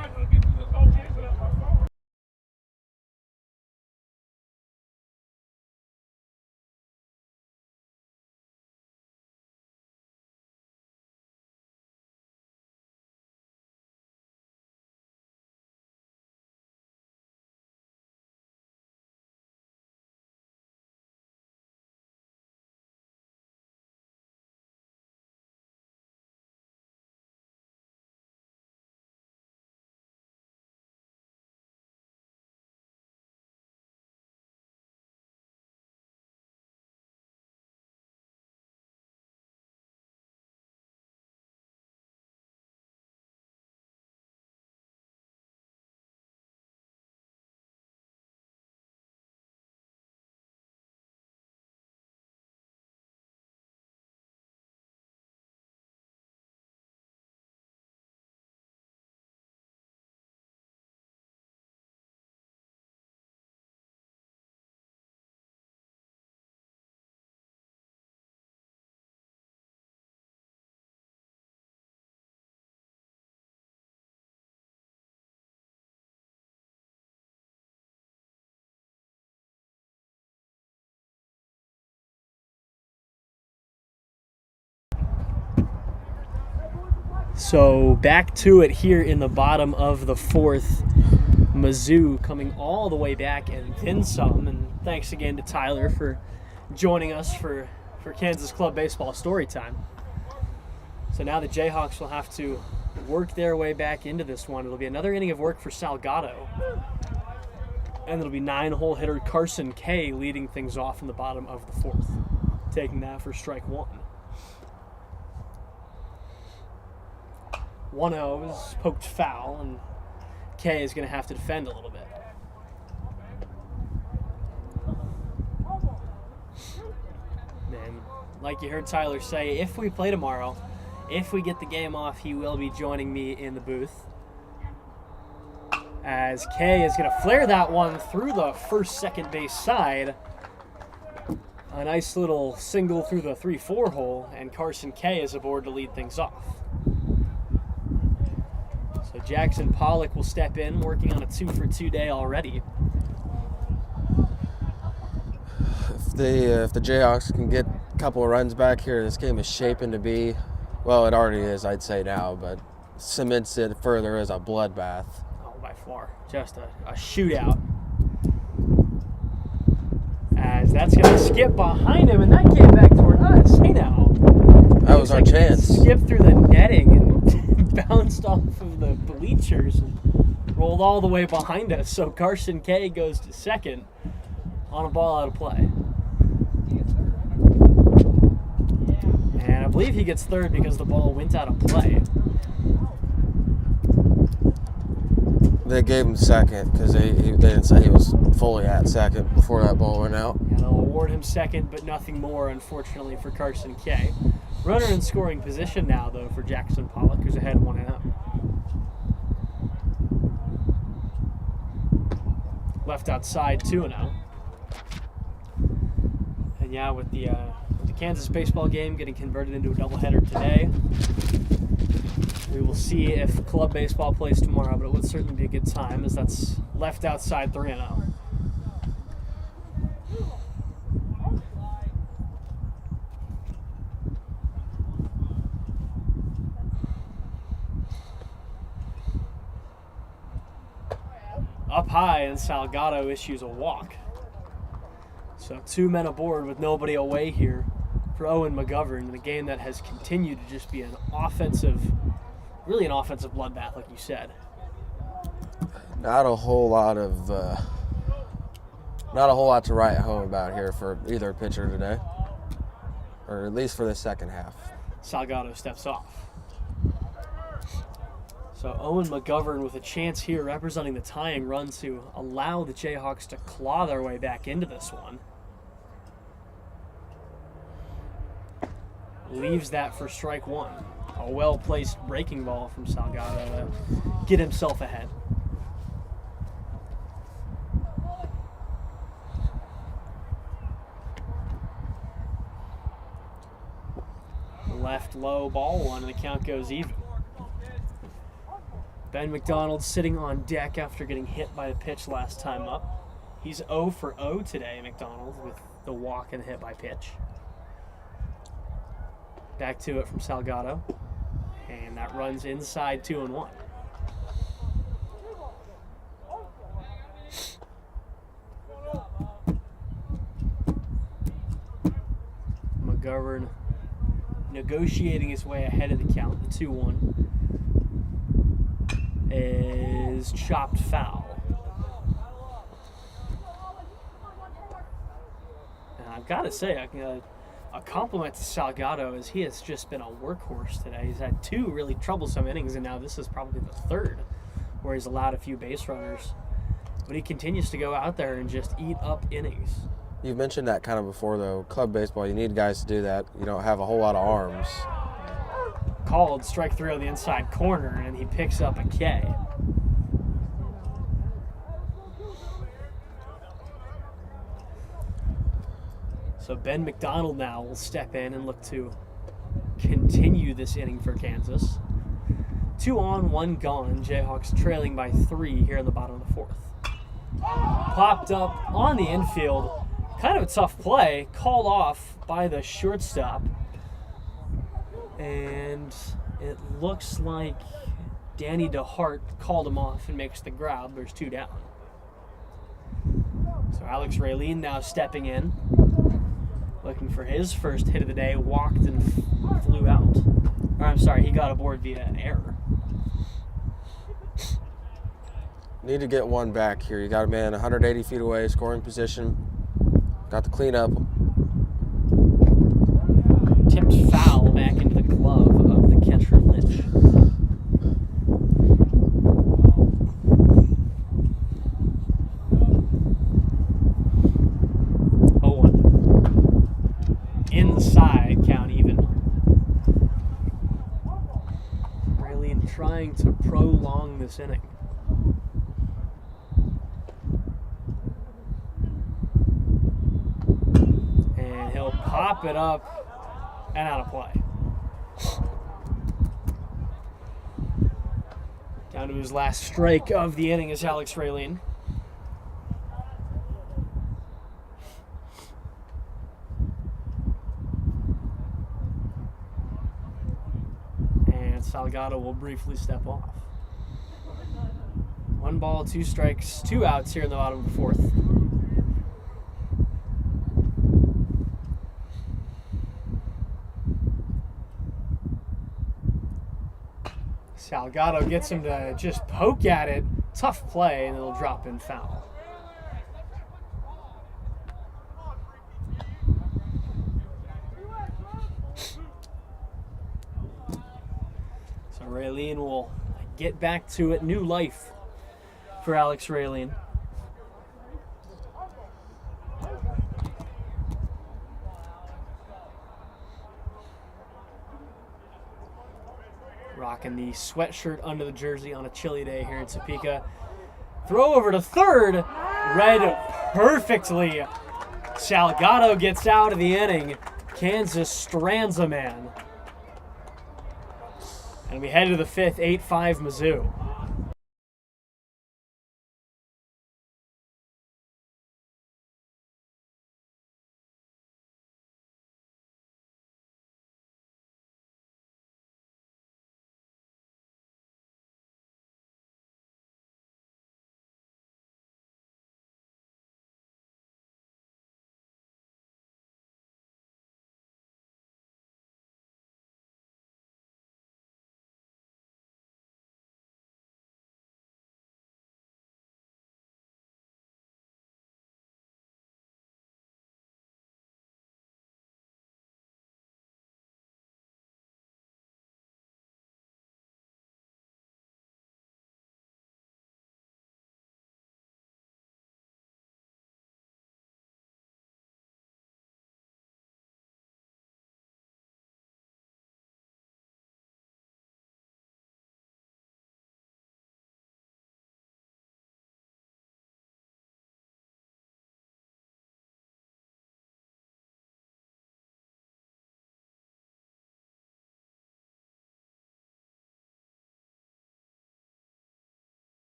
So back to it here in the bottom of the fourth. Mizzou coming all the way back and then some. And thanks again to Tyler for joining us for Kansas Club Baseball Story Time. So now the Jayhawks will have to work their way back into this one. It'll be another inning of work for Salgado. And it'll be 9-hole hitter Carson Kay leading things off in the bottom of the fourth, taking that for strike 1. 1-0 is poked foul, and Kay is going to have to defend a little bit. And like you heard Tyler say, if we play tomorrow, if we get the game off, he will be joining me in the booth. As Kay is going to flare that one through the first second base side. A nice little single through the 3-4 hole, and Carson Kay is aboard to lead things off. So Jackson Pollock will step in, working on a 2-for-2 day already. If the Jayhawks can get a couple of runs back here, this game is shaping to be, well, it already is, I'd say now, but cements it further as a bloodbath. far. Just a shootout. As that's going to skip behind him, and that came back toward us. Hey now. That was our chance. Skipped through the netting and bounced off of the bleachers and rolled all the way behind us. So Carson K goes to second on a ball out of play. And I believe he gets third because the ball went out of play. They gave him second because they didn't say he was fully at second before that ball went out. Yeah, they'll award him second, but nothing more, unfortunately, for Carson K. Runner in scoring position now, though, for Jackson Pollock, who's ahead 1-0. Left outside 2-0. And yeah, with the Kansas baseball game getting converted into a doubleheader today, we will see if club baseball plays tomorrow, but it would certainly be a good time, as that's left outside 3-0. Up high, and Salgado issues a walk. So 2 men aboard with nobody away here for Owen McGovern in a game that has continued to just be an offensive bloodbath, like you said. Not a whole lot to write home about here for either pitcher today, or at least for the second half. Salgado steps off. So Owen McGovern with a chance here representing the tying run to allow the Jayhawks to claw their way back into this one. Leaves that for strike one. A well-placed breaking ball from Salgado to get himself ahead. Left low, ball one, and the count goes even. Ben McDonald sitting on deck after getting hit by a pitch last time up. He's 0 for 0 today, McDonald, with the walk and the hit by pitch. Back to it from Salgado. And that runs inside 2-1. McGovern negotiating his way ahead of the count, the 2-1. Is chopped foul. And I've got to say, a compliment to Salgado, as he has just been a workhorse today. He's had 2 really troublesome innings, and now this is probably the 3rd where he's allowed a few base runners. But he continues to go out there and just eat up innings. You've mentioned that kind of before, though. Club baseball, you need guys to do that. You don't have a whole lot of arms. Called strike 3 on the inside corner, and he picks up a K. So Ben McDonald now will step in and look to continue this inning for Kansas. 2 on, 1 gone. Jayhawks trailing by 3 here in the bottom of the 4th. Popped up on the infield. Kind of a tough play. Called off by the shortstop. And it looks like Danny DeHart called him off and makes the grab. There's 2 down. So Alex Raylene now stepping in, looking for his first hit of the day. Walked and flew out. Or I'm sorry, he got aboard via an error. Need to get one back here. You got a man 180 feet away, scoring position. Got the cleanup. Tipped foul back into the glove of the catcher, Lynch. Inside, count even. Raylene trying to prolong this inning. And he'll pop it up and out of play. Down to his last strike of the inning is Alex Raylene. And Salgado will briefly step off. 1 ball, 2 strikes, 2 outs here in the bottom of the 4th. Salgado gets him to just poke at it. Tough play, and it'll drop in foul. So Raylene will get back to it. New life for Alex Raylene. Rocking the sweatshirt under the jersey on a chilly day here in Topeka. Throw over to third. Read perfectly. Salgado gets out of the inning. Kansas strands a man. And we head to the 5th, 8-5 Mizzou.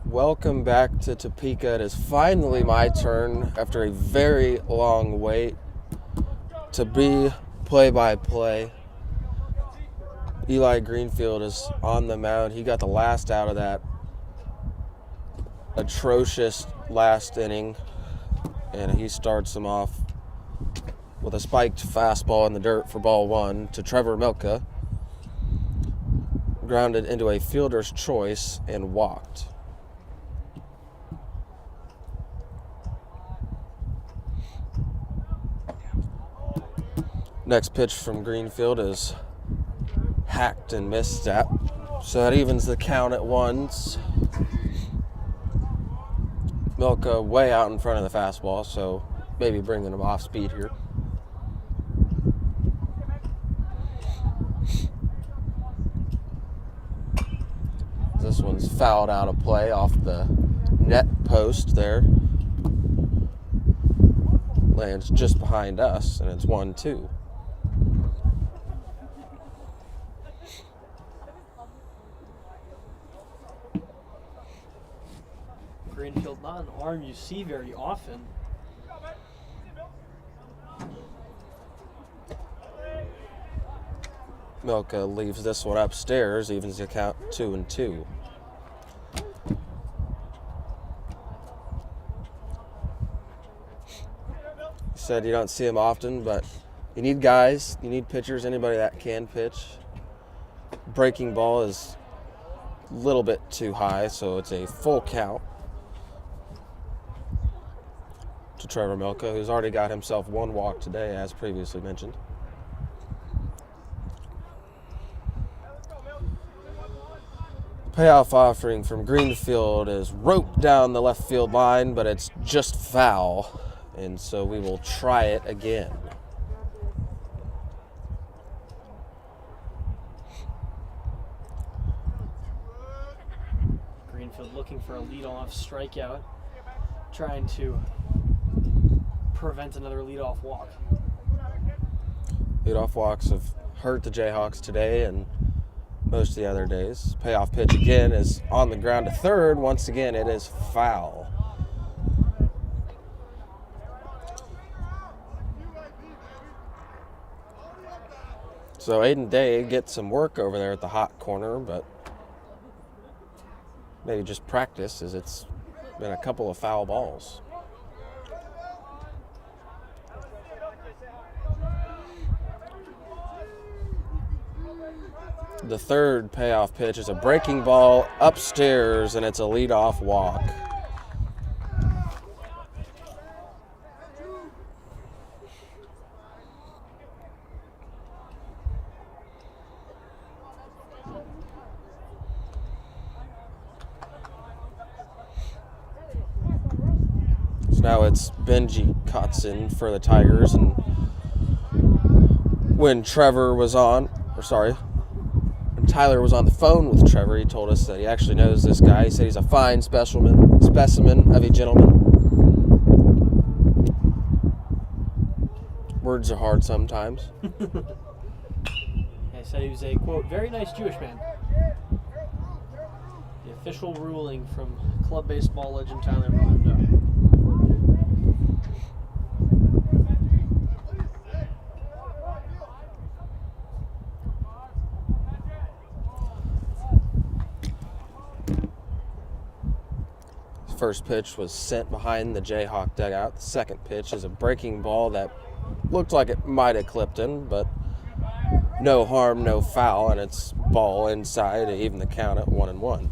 Welcome back to Topeka. It is finally my turn after a very long wait to be play-by-play. Eli Greenfield is on the mound. He got the last out of that atrocious last inning, and he starts him off with a spiked fastball in the dirt for ball 1 to Trevor Milka. Grounded into a fielder's choice and walked. Next pitch from Greenfield is hacked and missed at, so that evens the count at 1. Milka way out in front of the fastball, so maybe bringing him off speed here. This one's fouled out of play off the net post there. Lands just behind us, and it's 1-2. Greenfield, not an arm you see very often. Milka leaves this one upstairs, evens the count 2-2. Said you don't see him often, but you need guys, you need pitchers, anybody that can pitch. Breaking ball is little bit too high, so it's a full count to Trevor Milka, who's already got himself one walk today, as previously mentioned. Payoff offering from Greenfield is roped down the left field line, but it's just foul, and so we will try it again. Greenfield looking for a leadoff strikeout, trying to prevent another leadoff walk. Leadoff walks have hurt the Jayhawks today and most of the other days. Payoff pitch again is on the ground to third. Once again, it is foul. So Aiden Day gets some work over there at the hot corner, but maybe just practice, as it's been a couple of foul balls. The third payoff pitch is a breaking ball upstairs, and it's a leadoff walk. So now it's Benji Kotzen for the Tigers, and when Tyler was on the phone with Trevor, he told us that he actually knows this guy. He said he's a fine specimen of a gentleman. Words are hard sometimes. He said he was a, quote, very nice Jewish man. The official ruling from club baseball legend Tyler Melinda. First pitch was sent behind the Jayhawk dugout. The second pitch is a breaking ball that looked like it might have clipped him, but no harm, no foul, and it's ball inside to even the count at 1-1.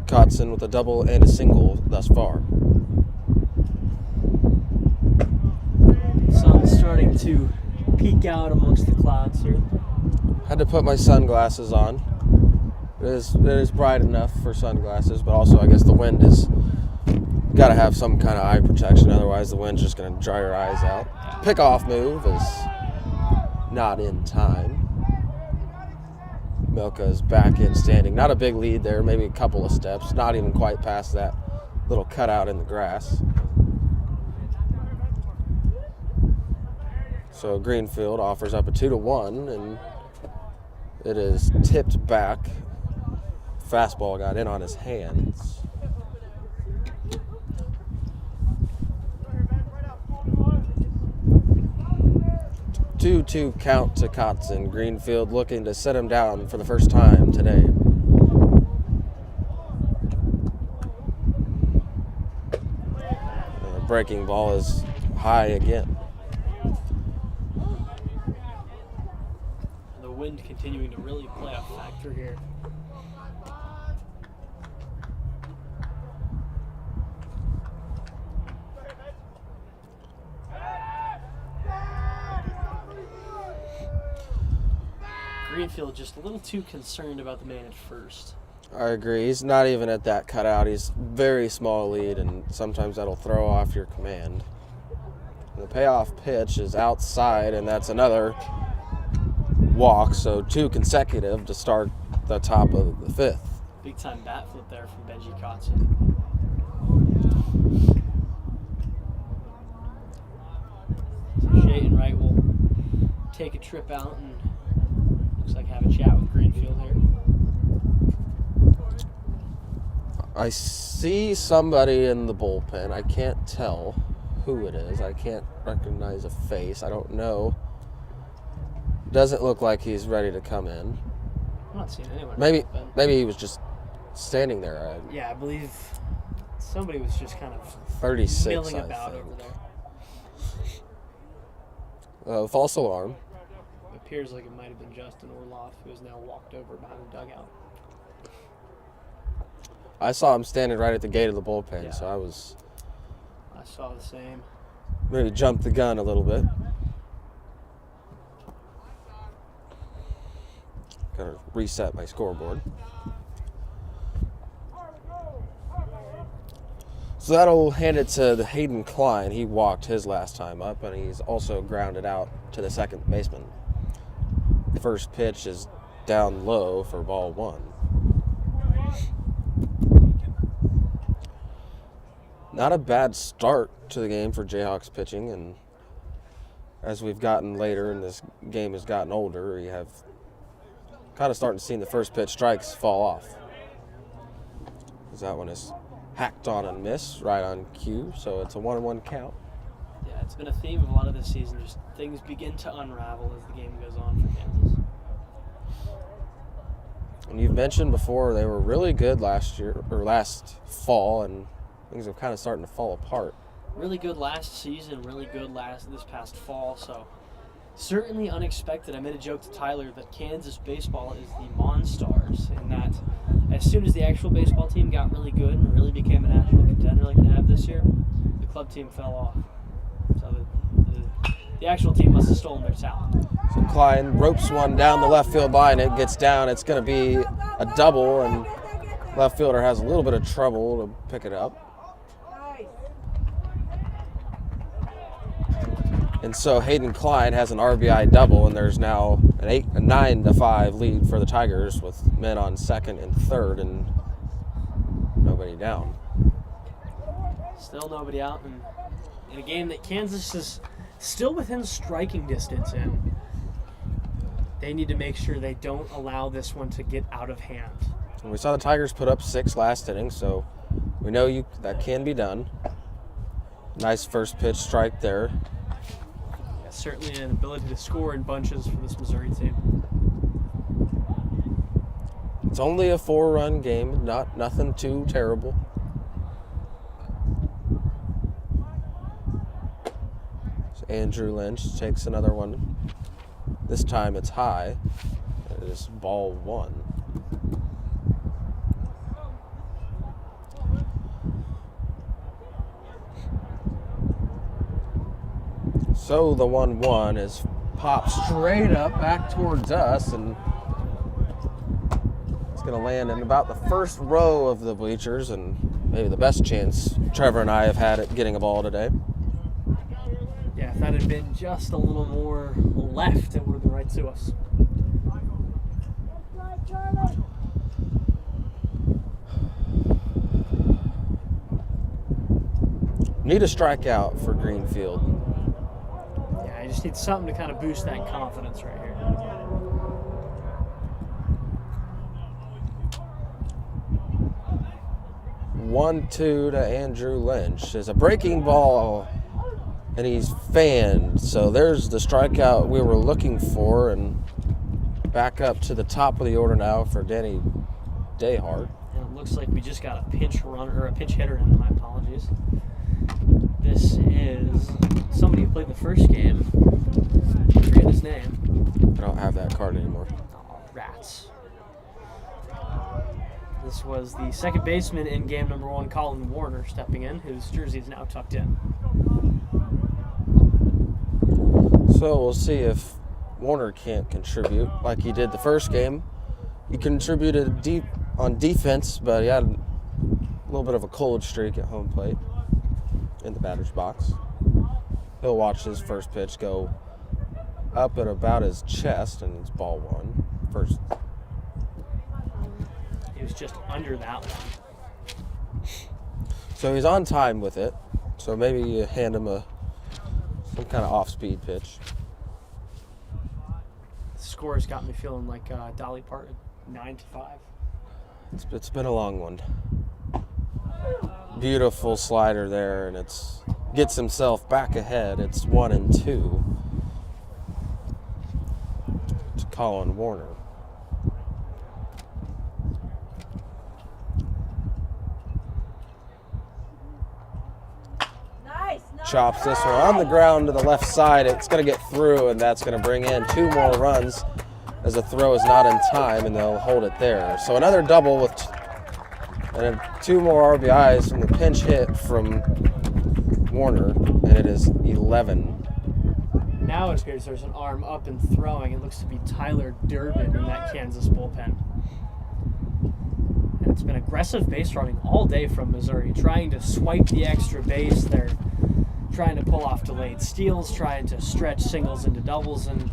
Kotzen with a double and a single thus far. Sun's starting to peek out amongst the clouds here. Had to put my sunglasses on. It is bright enough for sunglasses, but also I guess the wind is got to have some kind of eye protection, otherwise the wind's just going to dry your eyes out. Pickoff move is not in time. Milka is back in standing. Not a big lead there, maybe a couple of steps, not even quite past that little cutout in the grass. So Greenfield offers up a 2-1, and it is tipped back. Fastball got in on his hands. 2-2 count to Kotzen. Greenfield looking to set him down for the first time today. The breaking ball is high again. The wind continuing to really play a factor here. Greenfield just a little too concerned about the man at first. I agree. He's not even at that cutout. He's very small lead, and sometimes that'll throw off your command. The payoff pitch is outside, and that's another walk, so 2 consecutive to start the top of the 5th. Big time bat flip there from Benji Kotzen. So Shea Wright will take a trip out and looks like have a chat with Greenfield here. I see somebody in the bullpen. I can't tell who it is. I can't recognize a face. I don't know. Doesn't look like he's ready to come in. I'm not seeing anyone. Maybe he was just standing there. Yeah, I believe somebody was just kind of 36, milling I about think. over there. False alarm. It appears like it might have been Justin Orloff, who has now walked over behind the dugout. I saw him standing right at the gate of the bullpen, Yeah. so I saw the same. maybe jumped the gun a little bit. Gotta reset my scoreboard. So that'll hand it to Hayden Klein. He walked his last time up, and he's also grounded out to the second baseman. The first pitch is down low for ball 1. Not a bad start to the game for Jayhawks pitching, and as we've gotten later and this game has gotten older, we have kind of starting to see the first pitch strikes fall off. Because that one is hacked on and miss right on cue, so it's a 1-1 count. Yeah, it's been a theme of a lot of this season. Just things begin to unravel as the game goes on for Kansas. And you've mentioned before they were really good last fall, and things are kind of starting to fall apart. Really good last season, really good this past fall, so certainly unexpected. I made a joke to Tyler that Kansas baseball is the Monstars, in that as soon as the actual baseball team got really good and really became a national contender like they have this year, the club team fell off. So the actual team must have stolen their talent. So Klein ropes one down the left field line. It gets down. It's going to be a double, and left fielder has a little bit of trouble to pick it up. And so Hayden Klein has an RBI double, and there's now a 9-5 lead for the Tigers with men on second and third and nobody down. Still nobody out, and in a game that Kansas is still within striking distance in. They need to make sure they don't allow this one to get out of hand. And we saw the Tigers put up 6 last inning, so we know that can be done. Nice first pitch strike there. Yeah, certainly an ability to score in bunches for this Missouri team. It's only a 4-run game, nothing too terrible. So Andrew Lynch takes another one. This time it's high. It is ball 1. So the 1-1 is popped straight up back towards us, and it's going to land in about the first row of the bleachers, and maybe the best chance Trevor and I have had at getting a ball today. Yeah, if that had been just a little more left, it would have been right to us. Need a strikeout for Greenfield. Yeah, I just need something to kind of boost that confidence right here. 1-2 to Andrew Lynch. There's a breaking ball, and he's fanned. So there's the strikeout we were looking for, and back up to the top of the order now for Danny Dayhart. And it looks like we just got a pinch runner or a pinch hitter in. My apologies. This is somebody who played the first game. I forget his name. I don't have that card anymore. Oh, rats. This was the second baseman in game number 1, Colin Warner, stepping in, whose jersey is now tucked in. So we'll see if Warner can't contribute like he did the first game. He contributed deep on defense, but he had a little bit of a cold streak at home plate in the batter's box. He'll watch his first pitch go up at about his chest, and it's ball 1. First. He was just under that one. So he's on time with it. So maybe you hand him some kind of off-speed pitch. The score has got me feeling like Dolly Parton, 9-5. It's been a long one. Beautiful slider there, and gets himself back ahead. It's 1-2 to Colin Warner. chops this one on the ground to the left side. It's going to get through, and that's going to bring in 2 more runs as the throw is not in time, and they'll hold it there. So another double with and 2 more RBIs from the pinch hit from Warner, and it is 11. Now it appears there's an arm up and throwing. It looks to be Tyler Durbin in that Kansas bullpen. And it's been aggressive base running all day from Missouri, trying to swipe the extra base. They're trying to pull off delayed steals, trying to stretch singles into doubles, and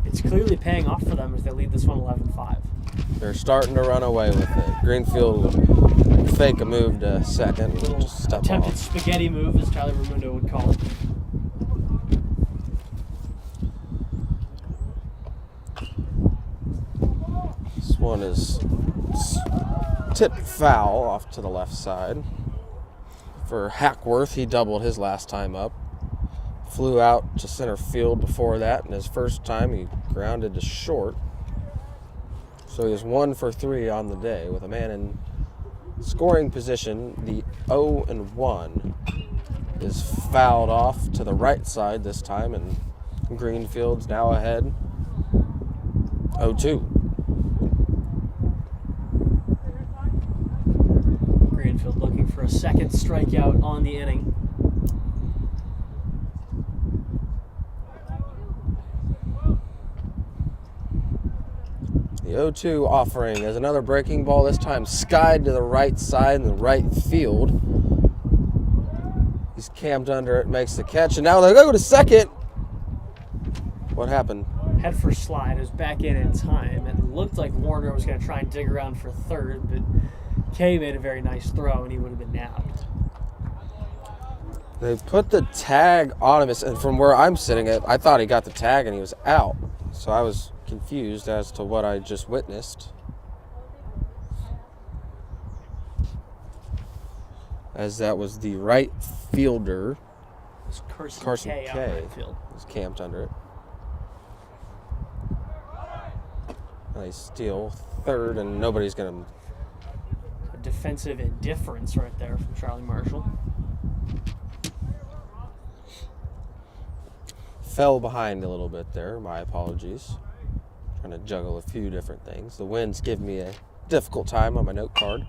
it's clearly paying off for them as they lead this one 11-5. They're starting to run away with it. Greenfield fake a move to second. Little Step attempted off. spaghetti move, as Tyler Raimundo would call it. This one is tipped foul off to the left side. For Hackworth, he doubled his last time up. Flew out to center field before that, and his first time he grounded to short. So he was 1 for 3 on the day with a man in scoring position. The 0-1 is fouled off to the right side this time, and Greenfield's now ahead 0-2. Greenfield looking for a second strikeout on the inning. The 0-2 offering is another breaking ball, this time skied to the right side in the right field. He's camped under it, makes the catch, and now they go to second. What happened? Head first slide, it was back in time. It looked like Warner was going to try and dig around for third, but Kay made a very nice throw, and he would have been nabbed. They put the tag on him, and from where I'm sitting at, I thought he got the tag and he was out. So I was confused as to what I just witnessed. As that was the right fielder, It was Carson Kay out in Kay, right field. was camped under it. And they steal third, and nobody's going to... A defensive indifference right there from Charlie Marshall. Fell behind a little bit there. My apologies. Trying to juggle a few different things. The winds give me a difficult time on my note card.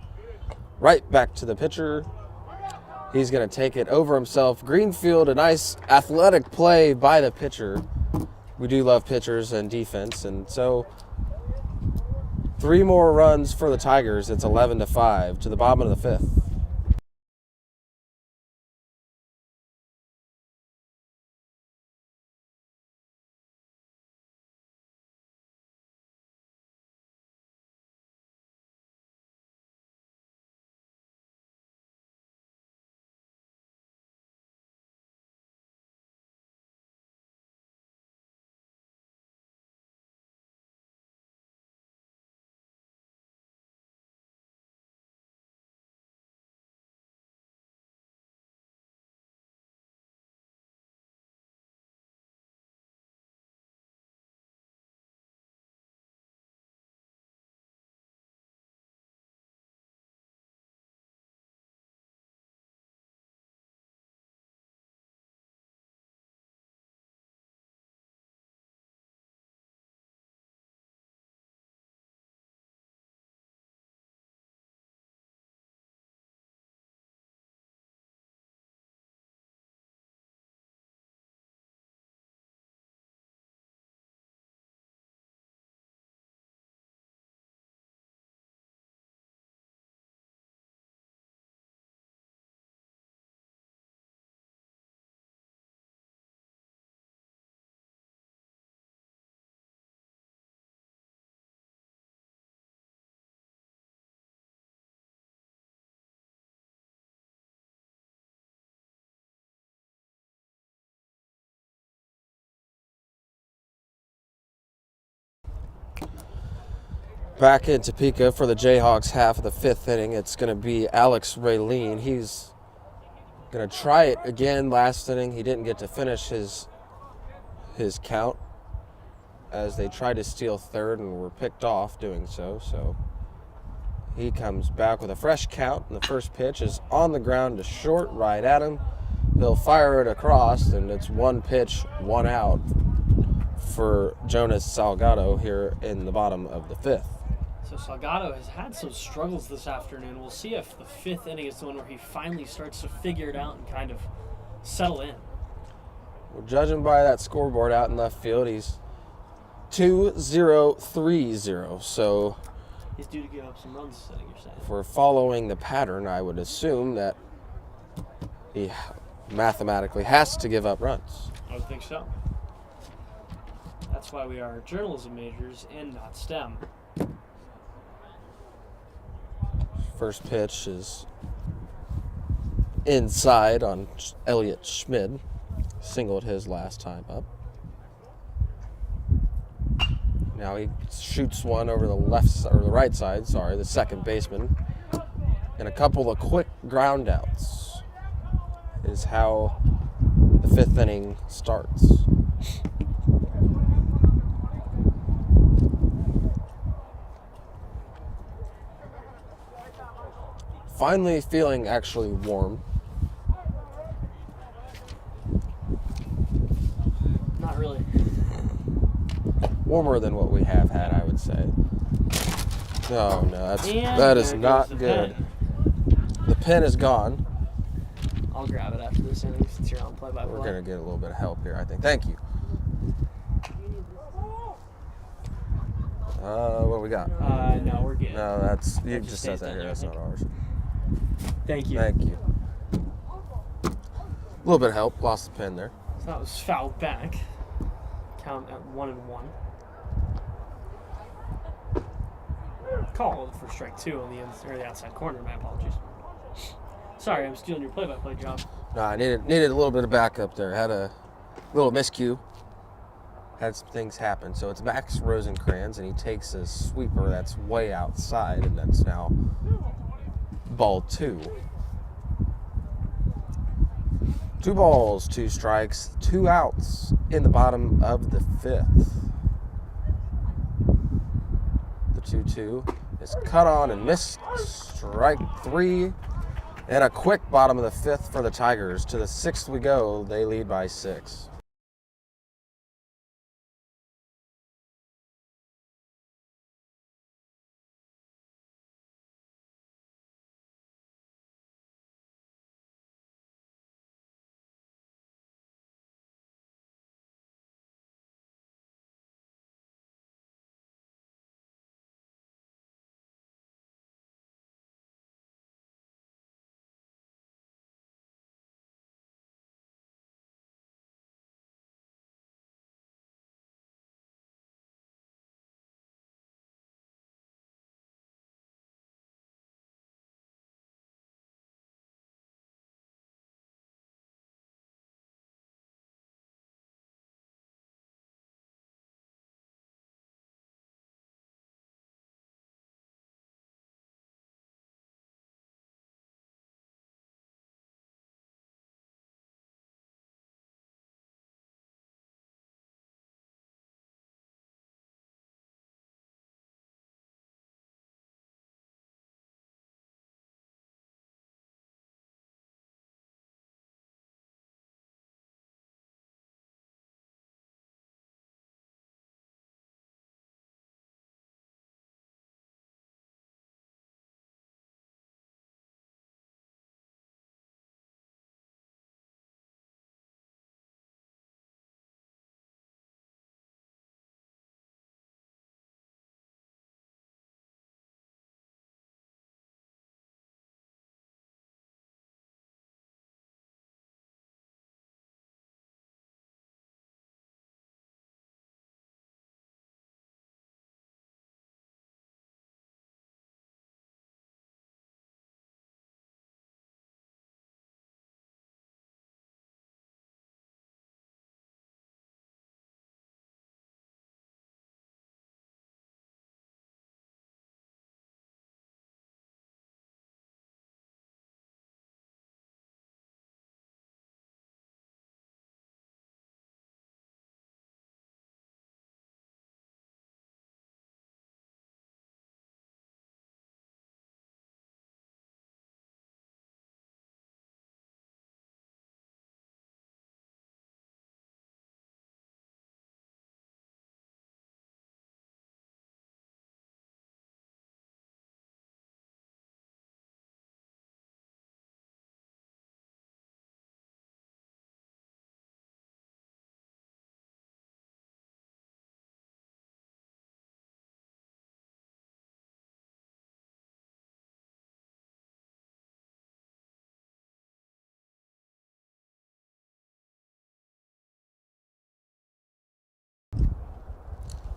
Right back to the pitcher. He's going to take it over himself. Greenfield, a nice athletic play by the pitcher. We do love pitchers and defense, and so 3 more runs for the Tigers. It's 11-5 to the bottom of the 5th. Back in Topeka for the Jayhawks half of the 5th inning. It's going to be Alex Raylene. He's going to try it again last inning. He didn't get to finish his count as they tried to steal third and were picked off doing so. So he comes back with a fresh count, and the first pitch is on the ground to short, right at him. He'll fire it across, and it's one pitch, one out for Jonas Salgado here in the bottom of the fifth. So Salgado has had some struggles this afternoon. We'll see if the fifth inning is the one where he finally starts to figure it out and kind of settle in. Well, judging by that scoreboard out in left field, he's 2-0-3-0. So He's due to give up some runs, I think you're saying. if we're following the pattern, I would assume that he mathematically has to give up runs. I would think so. That's why we are journalism majors and not STEM. First pitch is inside on Elliot Schmid. Singled his last time up. Now he shoots one over the right side, the second baseman. And a couple of quick ground outs is how the fifth inning starts. Finally feeling actually warm. Not really. Warmer than what we have had, I would say. Oh, no, And that is there not goes the good. pen. The pen is gone. I'll grab it after this inning since you're on play-by-play. We're going to get a little bit of help here, I think. Thank you. What do we got? No, we're good. No, that's you That just stays said that down here. there, I That's think. not ours. Thank you. Thank you. A little bit of help. Lost the pen there. So that was fouled back. Count at 1-1. Called for strike 2 on the outside corner. My apologies. Sorry, I'm stealing your play-by-play job. No, I needed a little bit of backup there. Had a little miscue. Had some things happen. So it's Max Rosencrantz, and he takes a sweeper that's way outside, and that's now ball 2. 2 balls, 2 strikes, 2 outs in the bottom of the fifth. The 2-2 is cut on and missed. Strike 3. And a quick bottom of the fifth for the Tigers. To the 6th we go. They lead by 6.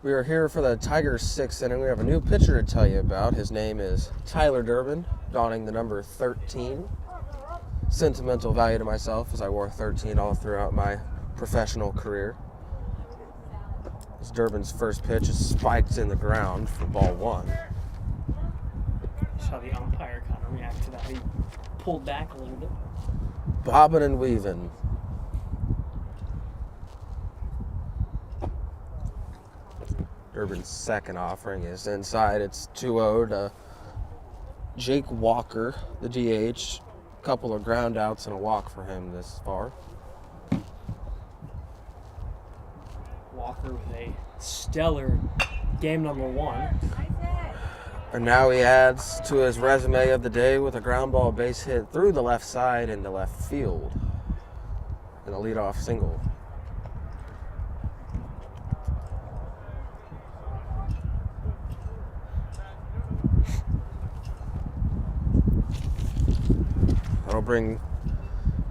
We are here for the Tigers' 6th inning. We have a new pitcher to tell you about. His name is Tyler Durbin, donning the number 13. Sentimental value to myself, as I wore 13 all throughout my professional career. This Durbin's first pitch is spiked in the ground for ball 1. Saw the umpire kind of react to that. He pulled back a little bit. Bobbing and weaving. Durbin's second offering is inside. It's 2-0 to Jake Walker, the DH. Couple of ground outs and a walk for him this far. Walker with a stellar game number 1. And now he adds to his resume of the day with a ground ball base hit through the left side into left field in a leadoff single.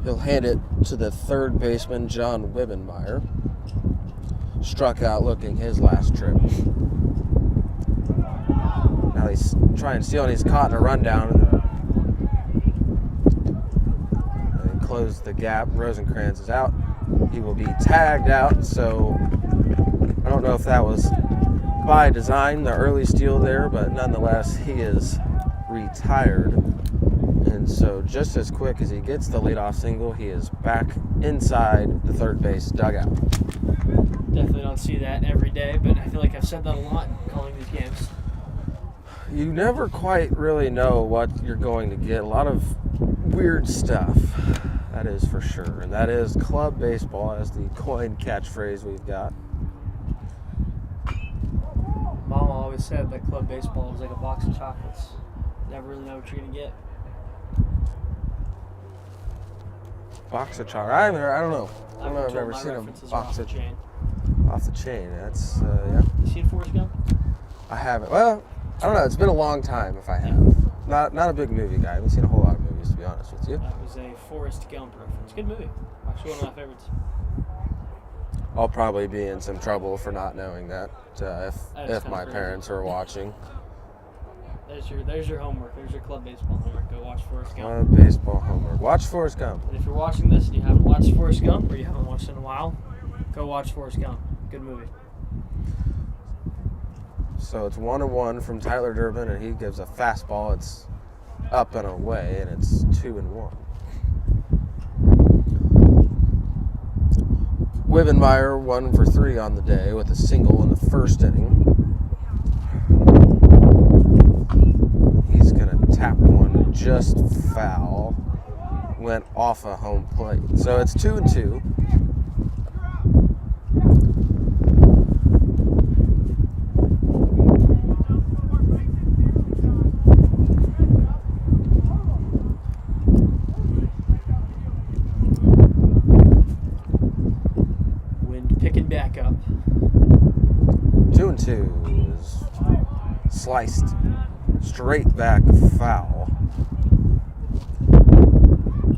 He'll hand it to the third baseman, John Wibbenmeyer. Struck out looking his last trip. Now he's trying to steal and he's caught in a rundown. And he closed the gap. Rosencrantz is out. He will be tagged out, so I don't know if that was by design, the early steal there, but nonetheless, he is retired. And so just as quick as he gets the leadoff single, he is back inside the third base dugout. Definitely don't see that every day, but I feel like I've said that a lot calling these games. You never quite really know what you're going to get. A lot of weird stuff, that is for sure. And that is club baseball as the coin catchphrase we've got. Mama always said that club baseball was like a box of chocolates. Never really know what you're going to get. Box of chocolate. I don't know. I don't know. I've told never my seen a references box off of the chain. off the chain. That's yeah. You seen Forrest Gump? I haven't. Well, I don't know. It's been a long time. If I have, not a big movie guy. I haven't seen a whole lot of movies, to be honest with you. That was a Forrest Gump reference. Good movie. Actually, one of my favorites. I'll probably be in some trouble for not knowing that if my crazy. parents are watching. There's your homework. There's your club baseball homework. Go watch Forrest Gump. Club baseball homework. Watch Forrest Gump. And if you're watching this and you haven't watched Forrest Gump, or you haven't watched it in a while, go watch Forrest Gump. Good movie. So it's 1-1 from Tyler Durbin, and he gives a fastball. It's up and away, and it's 2-1. Wibbenmeyer 1 for 3 on the day with a single in the first inning. He's gonna tap one just foul. Went off a home plate. So it's 2-2. Wind picking back up. 2-2 is sliced straight back foul.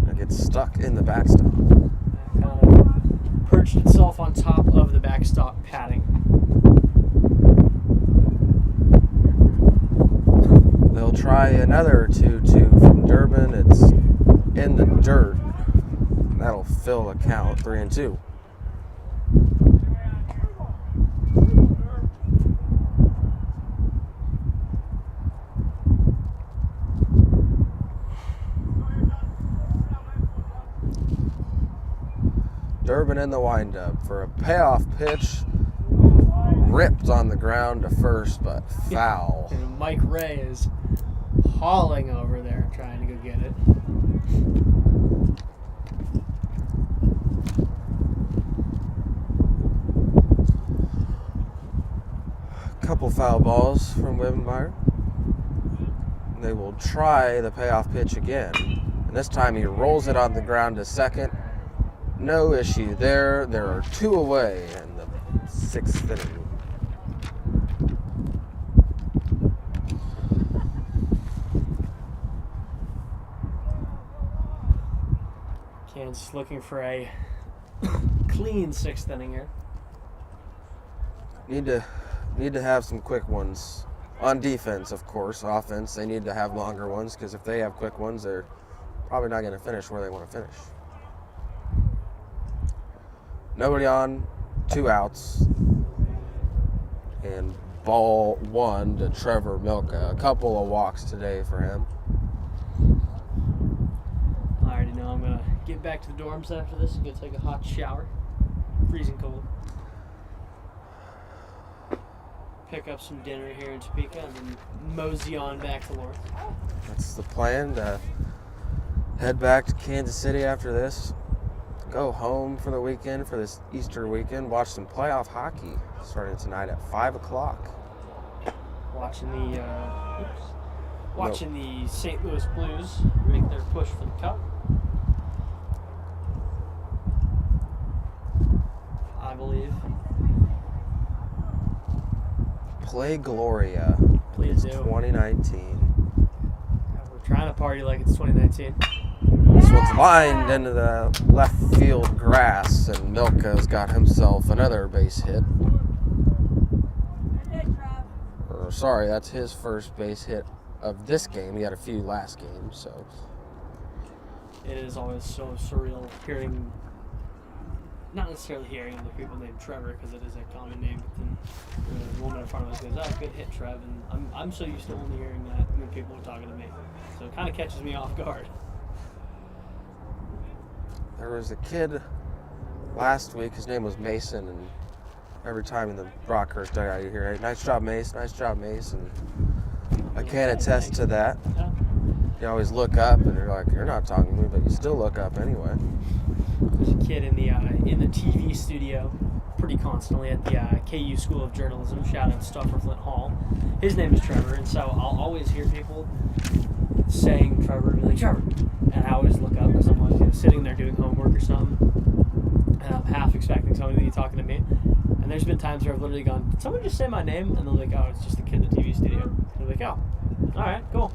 It gets stuck in the backstop. Kind of perched itself on top of the backstop padding. They'll try another 2-2 from Durbin. It's in the dirt. That'll fill the count, 3-2. Durbin in the windup for a payoff pitch. Ripped on the ground to first, but foul. And Mike Ray is hauling over there trying to go get it. Couple foul balls from Wibbenmeyer. They will try the payoff pitch again. And this time he rolls it on the ground to second. No issue there. There are 2 away in the 6th inning. Kansas looking for a clean 6th inning here. Need to need to have some quick ones. On defense, of course. Offense, they need to have longer ones because if they have quick ones, they're probably not going to finish where they want to finish. Nobody on, 2 outs. And ball 1 to Trevor Milka. A couple of walks today for him. I already know I'm going to get back to the dorms after this and go take a hot shower. Freezing cold. Pick up some dinner here in Topeka and then mosey on back to Lawrence. That's the plan, to head back to Kansas City after this. Go home for the weekend, for this Easter weekend. Watch some playoff hockey starting tonight at 5 o'clock. Watching the St. Louis Blues make their push for the cup. I believe. Play Gloria. Please do. 2019. We're trying to party like it's 2019. This one's lined into the left field grass, and Milka's got himself another base hit. Sorry, that's his first base hit of this game. He had a few last game, so. It is always so surreal hearing, not necessarily hearing other people named Trevor because it is a common name, but then the woman in front of us goes, "Oh, good hit, Trev," and I'm so used to only hearing that when people are talking to me, so it kind of catches me off guard. There was a kid last week, his name was Mason, and every time in the Brockhurst dugout you hear, "Hey, nice job, Mace, nice job, Mace," and I can attest to that. Yeah. You always look up, and you're like, you're not talking to me, but you still look up anyway. There's a kid in the TV studio pretty constantly at the KU School of Journalism. Shout out to Stuffer Flint Hall. His name is Trevor, and so I'll always hear people saying Trevor and be like, "Trevor," and I always look up as I'm like, sitting there doing homework or something, and I'm half expecting somebody to be talking to me. And there's been times where I've literally gone, "Did someone just say my name?" And they're like, "Oh, it's just a kid in the TV studio." And they're like, "Oh, all right, cool."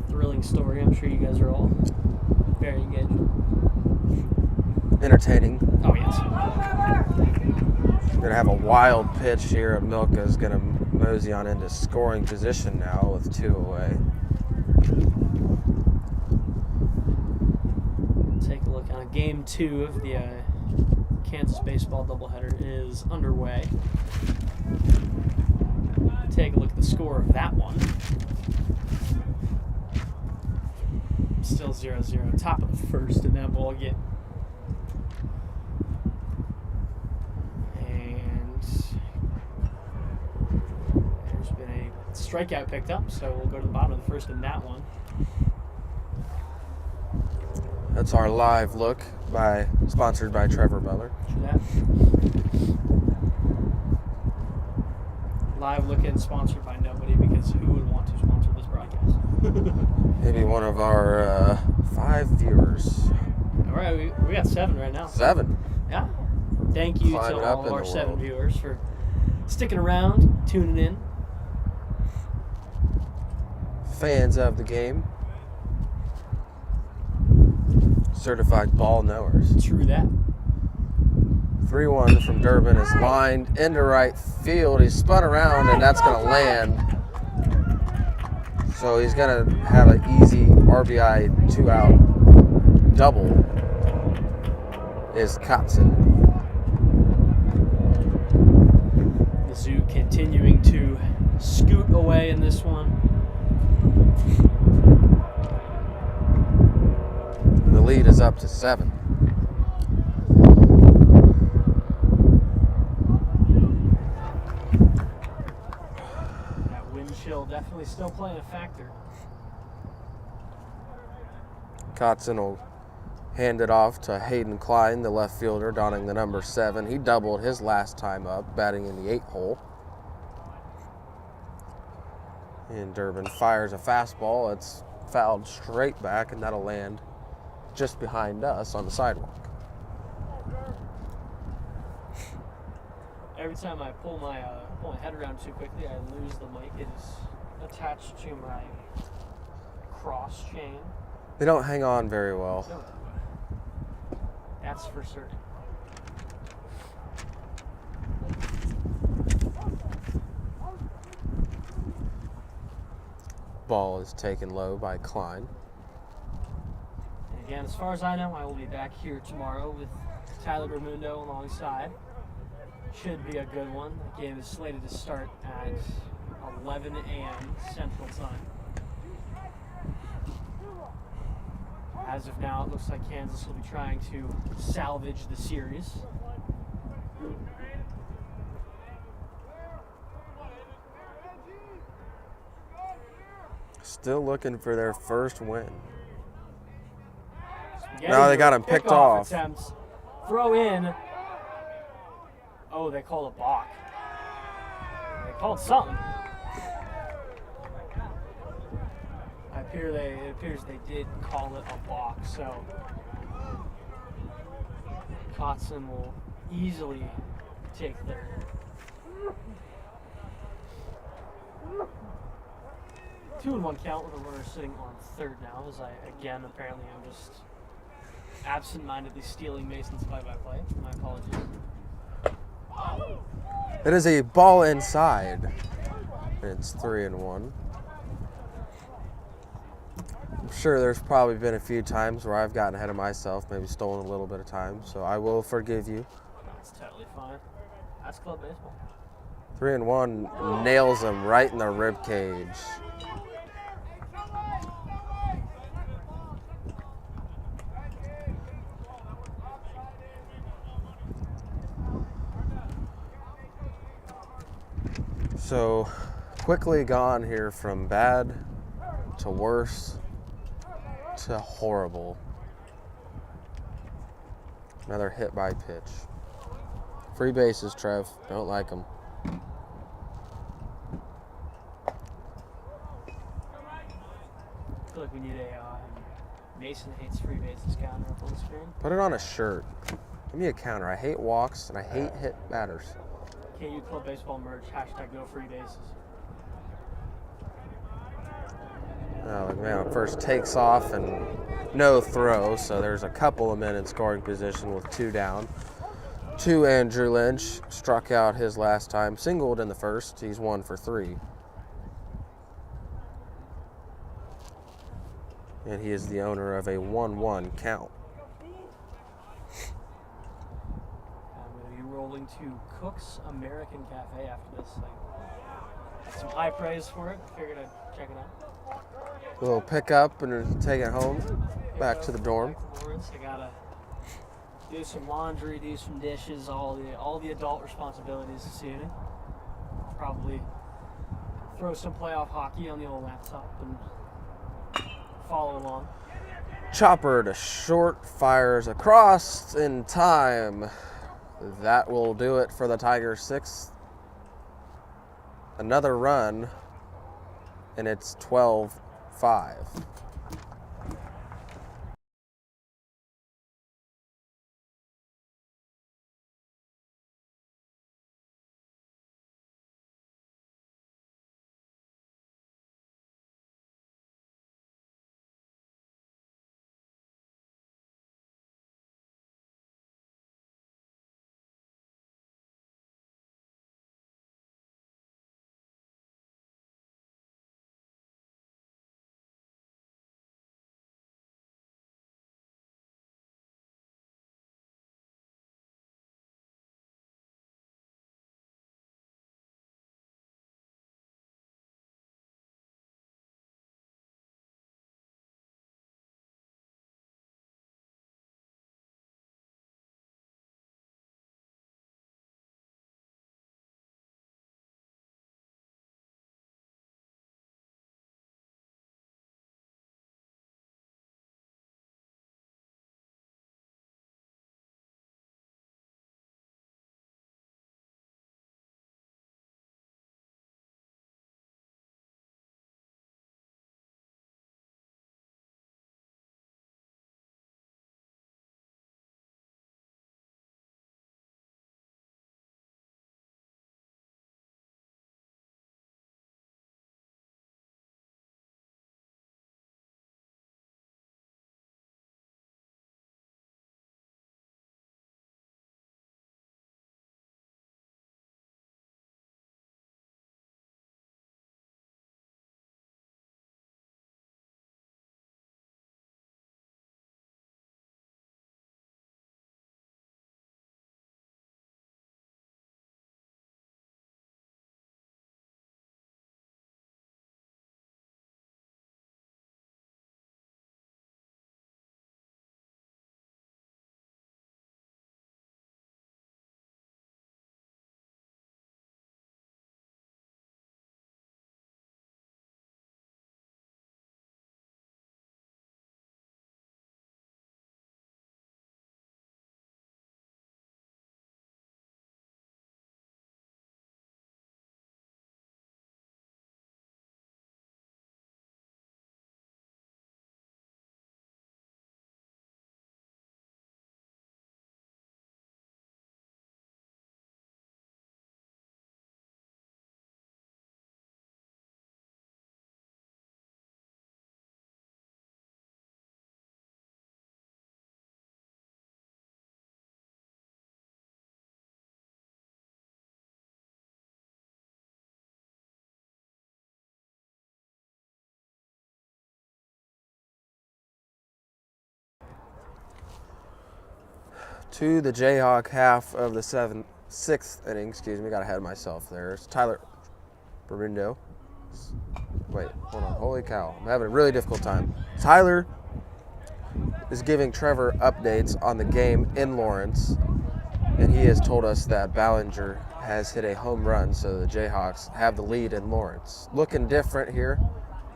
Thrilling story. I'm sure you guys are all very engaged. Entertaining. Oh, yes. We're going to have a wild pitch here. Milka's going to mosey on into scoring position now with 2 away. Take a look on game 2 of the Kansas baseball doubleheader is underway. Take a look at the score of that one. Still 0-0. Top of the first in that ball game. And there's been a strikeout picked up, so we'll go to the bottom of the first in that one. That's our live look, sponsored by Trevor Beller. True that. Live look-in sponsored by nobody, because who would want to sponsor this broadcast? Maybe one of our 5 viewers. All right, we got 7 right now. 7. Yeah. Thank you Climbing to up all of in our the 7 world. viewers for sticking around, tuning in. Fans of the game. Certified ball knowers. True that. 3-1 from Durbin is lined into right field. He's spun around, and that's going to land. So he's going to have an easy RBI 2-out double. Is Kotzen. The Zoo continuing to scoot away in this one. The lead is up to 7. That wind chill definitely still playing a factor. Kotzen will hand it off to Hayden Klein, the left fielder, donning the number 7. He doubled his last time up, batting in the 8th hole. And Durbin fires a fastball. It's fouled straight back, and that'll land just behind us on the sidewalk. Every time I pull my head around too quickly, I lose the mic. It is attached to my cross chain. They don't hang on very well. That's for certain. Ball is taken low by Klein. And again, as far as I know, I will be back here tomorrow with Tyler Bermundo alongside. Should be a good one. The game is slated to start at 11 a.m. Central Time. As of now, it looks like Kansas will be trying to salvage the series. Still looking for their first win. Now they got him picked off. Attempts. Throw in. Oh, they called a balk. They called something. It appears they did call it a balk, so Kotzen will easily take their 2-1 count with a runner sitting on third now, as I again apparently am just absent-mindedly stealing Mason's play-by-play. My apologies. It is a ball inside. It's 3-1. I'm sure there's probably been a few times where I've gotten ahead of myself, maybe stolen a little bit of time, so I will forgive you. That's totally fine. That's club baseball. 3-1 nails him right in the rib cage. So quickly gone here from bad to worse to horrible. Another hit by pitch. Free bases, Trev. Don't like them. I feel like we need a Mason hates free bases counter up on the screen. Put it on a shirt. Give me a counter. I hate walks and I hate hit batters. KU Club Baseball merge, hashtag no free bases. Oh, man, first takes off and no throw, so there's a couple of men in scoring position with 2 down. To Andrew Lynch, struck out his last time, singled in the first. He's 1 for 3. And he is the owner of a 1-1 count. I'm going to be rolling to Cook's American Cafe after this. I got some high praise for it. Figured I'd check it out. A little pickup and take it home, back to the dorm. I gotta do some laundry, do some dishes, all the adult responsibilities this evening. Probably throw some playoff hockey on the old laptop and follow along. Chopper to short, fires across in time. That will do it for the Tigers' 6th. Another run, and it's 12-5. to the Jayhawk half of the sixth inning. Excuse me, got ahead of myself there. It's Tyler Berindo. Wait, hold on. Holy cow. I'm having a really difficult time. Tyler is giving Trevor updates on the game in Lawrence, and he has told us that Ballinger has hit a home run, so the Jayhawks have the lead in Lawrence. Looking different here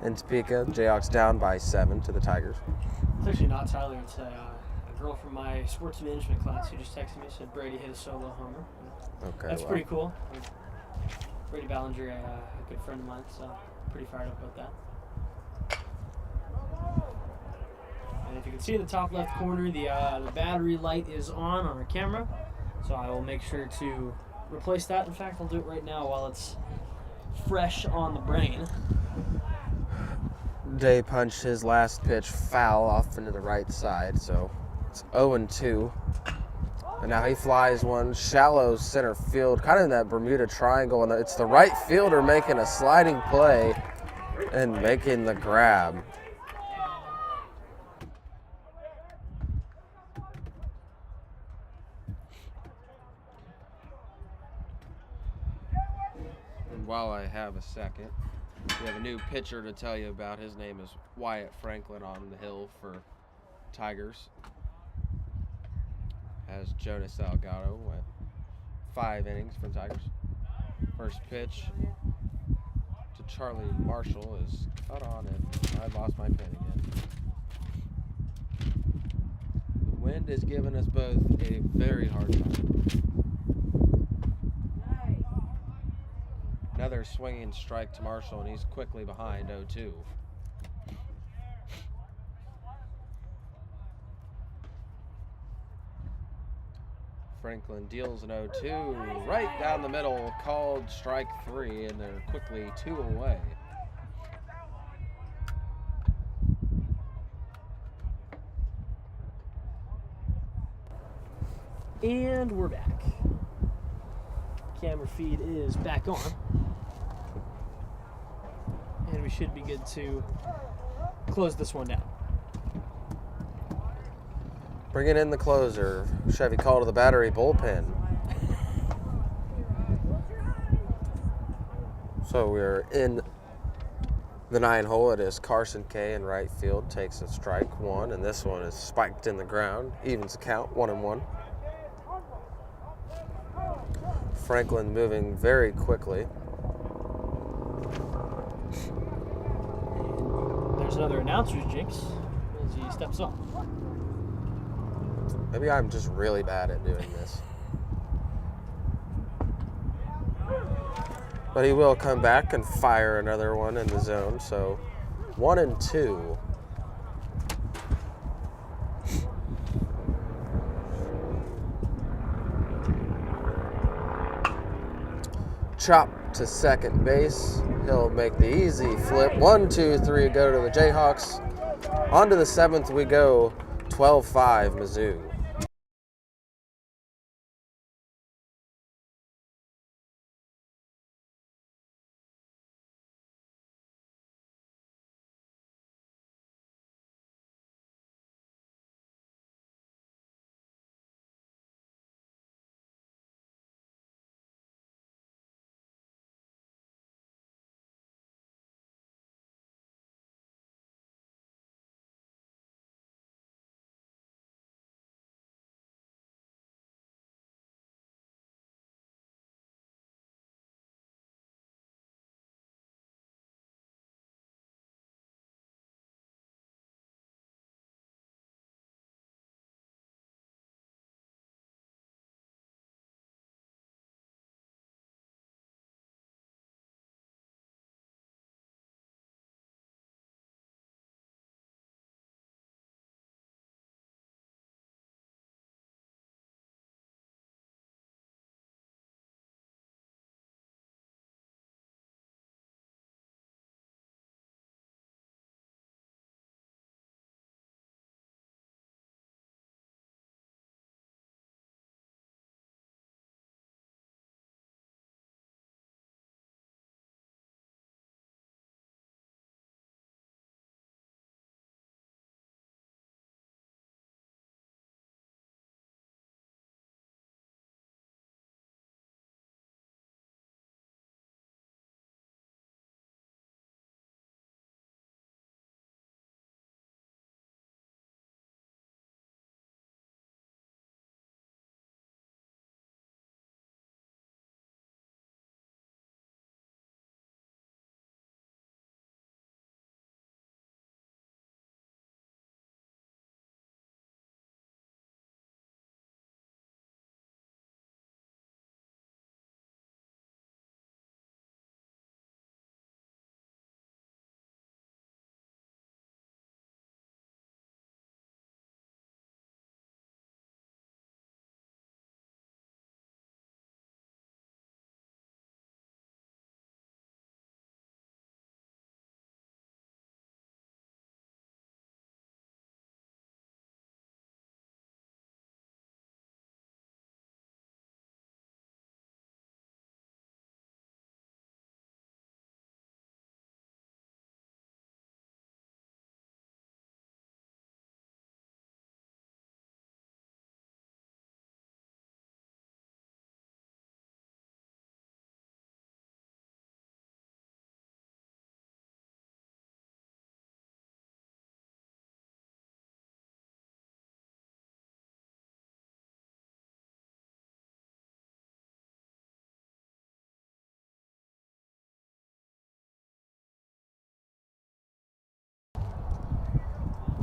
in Topeka. Jayhawks down by 7 to the Tigers. It's actually not Tyler. It's a girl from my sports management class who just texted me, said Brady hit a solo homer. Okay, That's pretty cool. Brady Ballinger, a good friend of mine, so pretty fired up about that. And if you can see in the top left corner, the battery light is on our camera, so I will make sure to replace that. In fact, I'll do it right now while it's fresh on the brain. Day punched his last pitch foul off into the right side, so it's 0-2. And now he flies one shallow center field, kind of in that Bermuda Triangle, and it's the right fielder making a sliding play and making the grab. And while I have a second, we have a new pitcher to tell you about. His name is Wyatt Franklin on the hill for Tigers. Has Jonas Salgado with 5 innings for the Tigers. First pitch to Charlie Marshall is cut on, and I lost my pen again. The wind is giving us both a very hard time. Another swinging strike to Marshall, and he's quickly behind 0-2. Franklin deals an 0-2 right down the middle, called strike 3, and they're quickly 2 away. And we're back. Camera feed is back on. And we should be good to close this one down. Bringing in the closer, Chevy call to the battery bullpen. So we're in the 9 hole. It is Carson K in right field, takes a strike 1, and this one is spiked in the ground, evens the count, 1-1. Franklin moving very quickly. There's another announcer's jinx as he steps up. Maybe I'm just really bad at doing this. But he will come back and fire another one in the zone, so 1-2. Chop to second base. He'll make the easy flip. 1, 2, 3 go to the Jayhawks. On to the 7th we go. 12-5 Mizzou.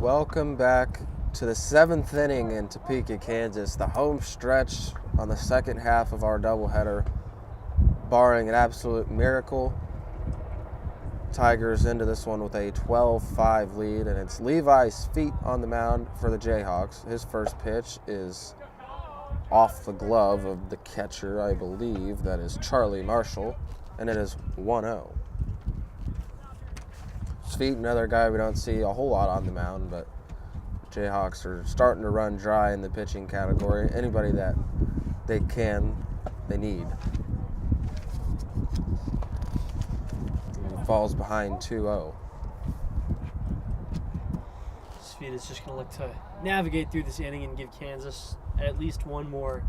Welcome back to the 7th inning in Topeka, Kansas, the home stretch on the second half of our doubleheader. Barring an absolute miracle, Tigers into this one with a 12-5 lead, and it's Levi's feet on the mound for the Jayhawks. His first pitch is off the glove of the catcher, I believe. That is Charlie Marshall, and it is 1-0. Feet, another guy we don't see a whole lot on the mound, but Jayhawks are starting to run dry in the pitching category. Anybody that they need. He falls behind 2-0. Speed is just going to look to navigate through this inning and give Kansas at least one more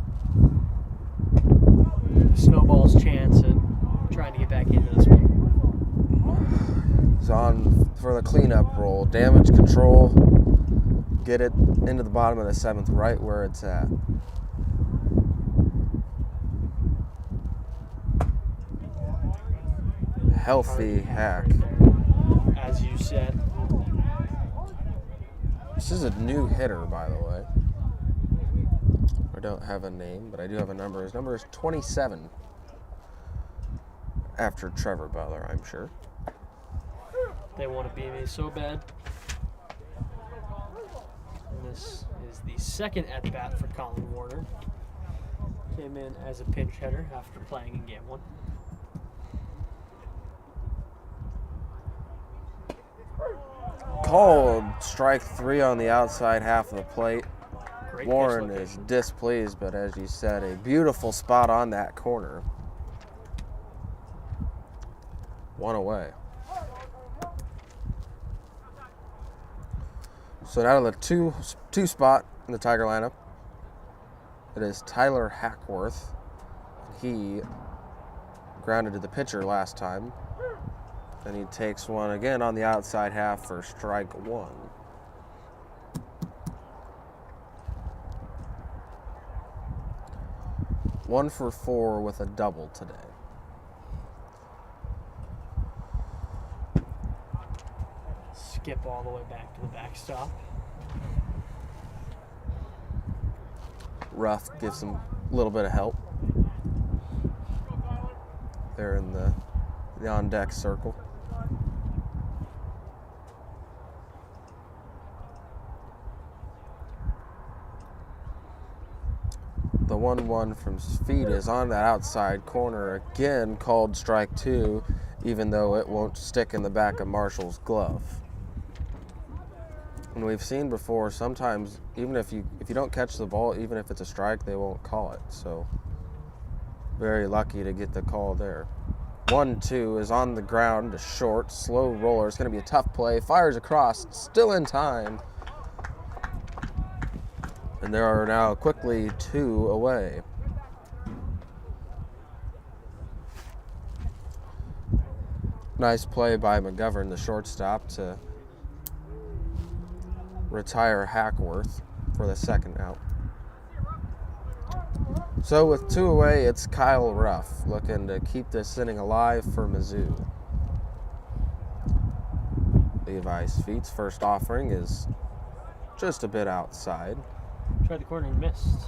snowball's chance at trying to get back into this one. He's on for the cleanup role. Damage control. Get it into the bottom of the 7th, right where it's at. Healthy hack. As you said. This is a new hitter, by the way. I don't have a name, but I do have a number. His number is 27. After Trevor Butler, I'm sure. They want to beat me so bad. And this is the second at-bat for Colin Warner. Came in as a pinch hitter after playing in game 1. Called strike 3 on the outside half of the plate. Great Warren pitch is location. displeased, but as you said, a beautiful spot on that corner. 1 away. So now to the two spot in the Tiger lineup. It is Tyler Hackworth. He grounded to the pitcher last time. And he takes one again on the outside half for strike 1. One for 4 with a double today. Skip all the way back to the backstop. Ruff gives him a little bit of help. They're in the on-deck circle. The 1-1 from Speed is on that outside corner again, called strike 2, even though it won't stick in the back of Marshall's glove. And we've seen before, sometimes even if you don't catch the ball, even if it's a strike, they won't call it. So very lucky to get the call there. 1-2 is on the ground to short, slow roller. It's going to be a tough play. Fires across, still in time. And there are now quickly 2 away. Nice play by McGovern, the shortstop, to retire Hackworth for the second out. So with 2 away, it's Kyle Ruff looking to keep this inning alive for Mizzou. Levi's feet's first offering is just a bit outside. Tried the corner and missed.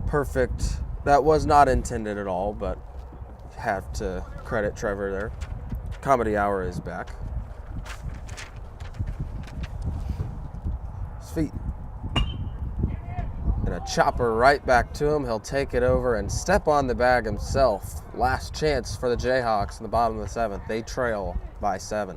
Perfect. That was not intended at all, but have to credit Trevor there. Comedy Hour is back. His feet. And a chopper right back to him. He'll take it over and step on the bag himself. Last chance for the Jayhawks in the bottom of the 7th. They trail by 7.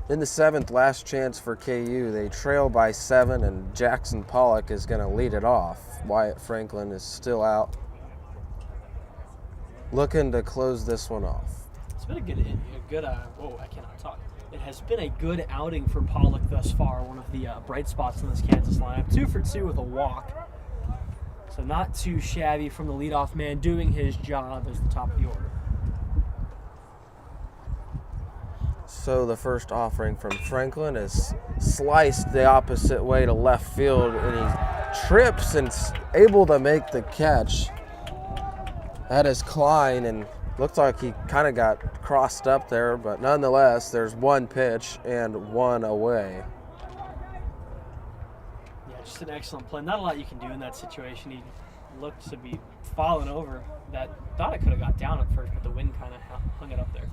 In the 7th, last chance for KU. They trail by 7, and Jackson Pollock is going to lead it off. Wyatt Franklin is still out, looking to close this one off. It's been a good whoa, I cannot talk. It has been a good outing for Pollock thus far, one of the bright spots in this Kansas lineup. 2 for 2 with a walk. So not too shabby from the leadoff man, doing his job as the top of the order. So the first offering from Franklin is sliced the opposite way to left field, and he trips and able to make the catch. That is Klein, and looks like he kind of got crossed up there, but nonetheless, there's 1 pitch and 1 away. Yeah, just an excellent play. Not a lot you can do in that situation. He looked to be falling over. That thought it could have got down at first, but the wind kind of hung it up there.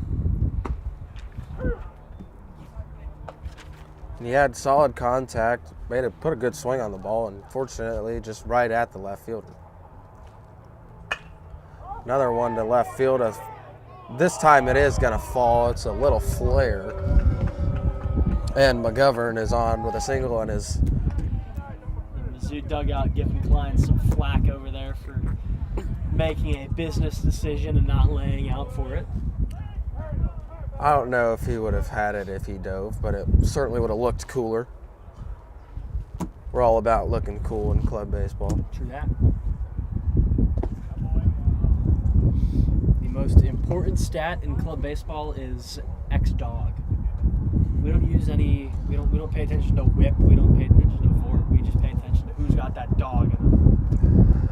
And he had solid contact, put a good swing on the ball, and fortunately just right at the left fielder. Another one to left field. This time it is going to fall. It's a little flare. And McGovern is on with a single in his... The Mizzou dugout giving Klein some flack over there for making a business decision and not laying out for it. I don't know if he would have had it if he dove, but it certainly would have looked cooler. We're all about looking cool in club baseball. True that. The most important stat in club baseball is xDog. We don't use any. We don't pay attention to whip. We don't pay attention to fork. We just pay attention to who's got that dog in them.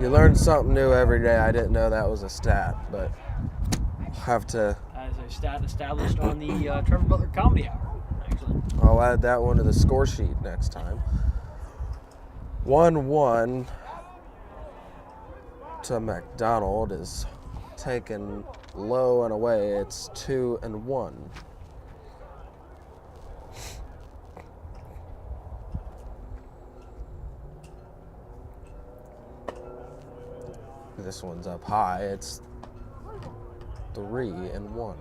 You learn something new every day. I didn't know that was a stat, but have to. As a stat established on the Trevor Butler Comedy Hour, actually. I'll add that one to the score sheet next time. 1-1 to McDonald is taken low and away. It's 2-1. This one's up high. It's 3-1.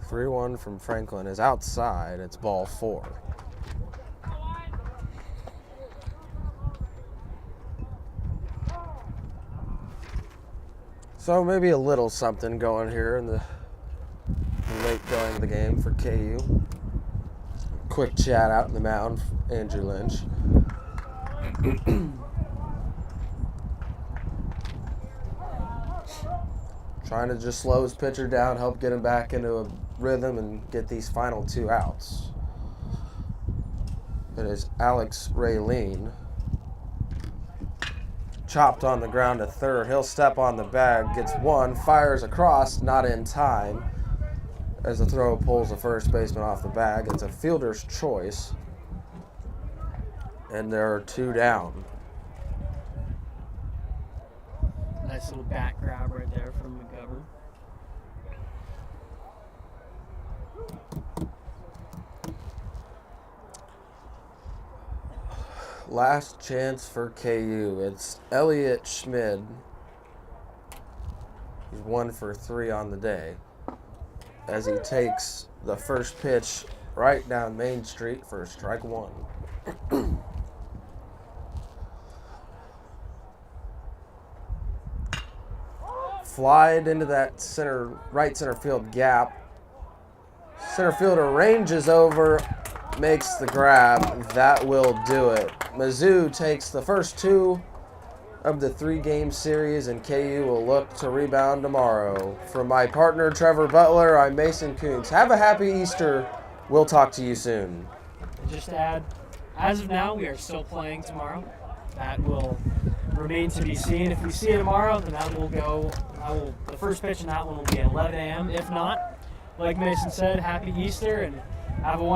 Three-1 from Franklin is outside. It's ball 4. So maybe a little something going here in the late going of the game for KU. Quick chat out in the mound, Andrew Lynch. Trying to just slow his pitcher down, help get him back into a rhythm and get these final 2 outs. It is Alex Raylene. Chopped on the ground to third. He'll step on the bag, gets 1, fires across, not in time. As the throw pulls the first baseman off the bag. It's a fielder's choice. And there are 2 down. Nice little back grab right there from McGovern. Last chance for KU. It's Elliot Schmid. He's 1 for 3 on the day, as he takes the first pitch right down Main Street for strike 1. Flied into that right center field gap. Center fielder ranges over, makes the grab. That will do it. Mizzou takes the first 2 of the 3-game series, and KU will look to rebound tomorrow. For my partner, Trevor Butler, I'm Mason Coons. Have a happy Easter. We'll talk to you soon. Just to add, as of now, we are still playing tomorrow. That will remain to be seen. If we see it tomorrow, then that will go. The first pitch in that one will be at 11 a.m. If not, like Mason said, happy Easter and have a wonderful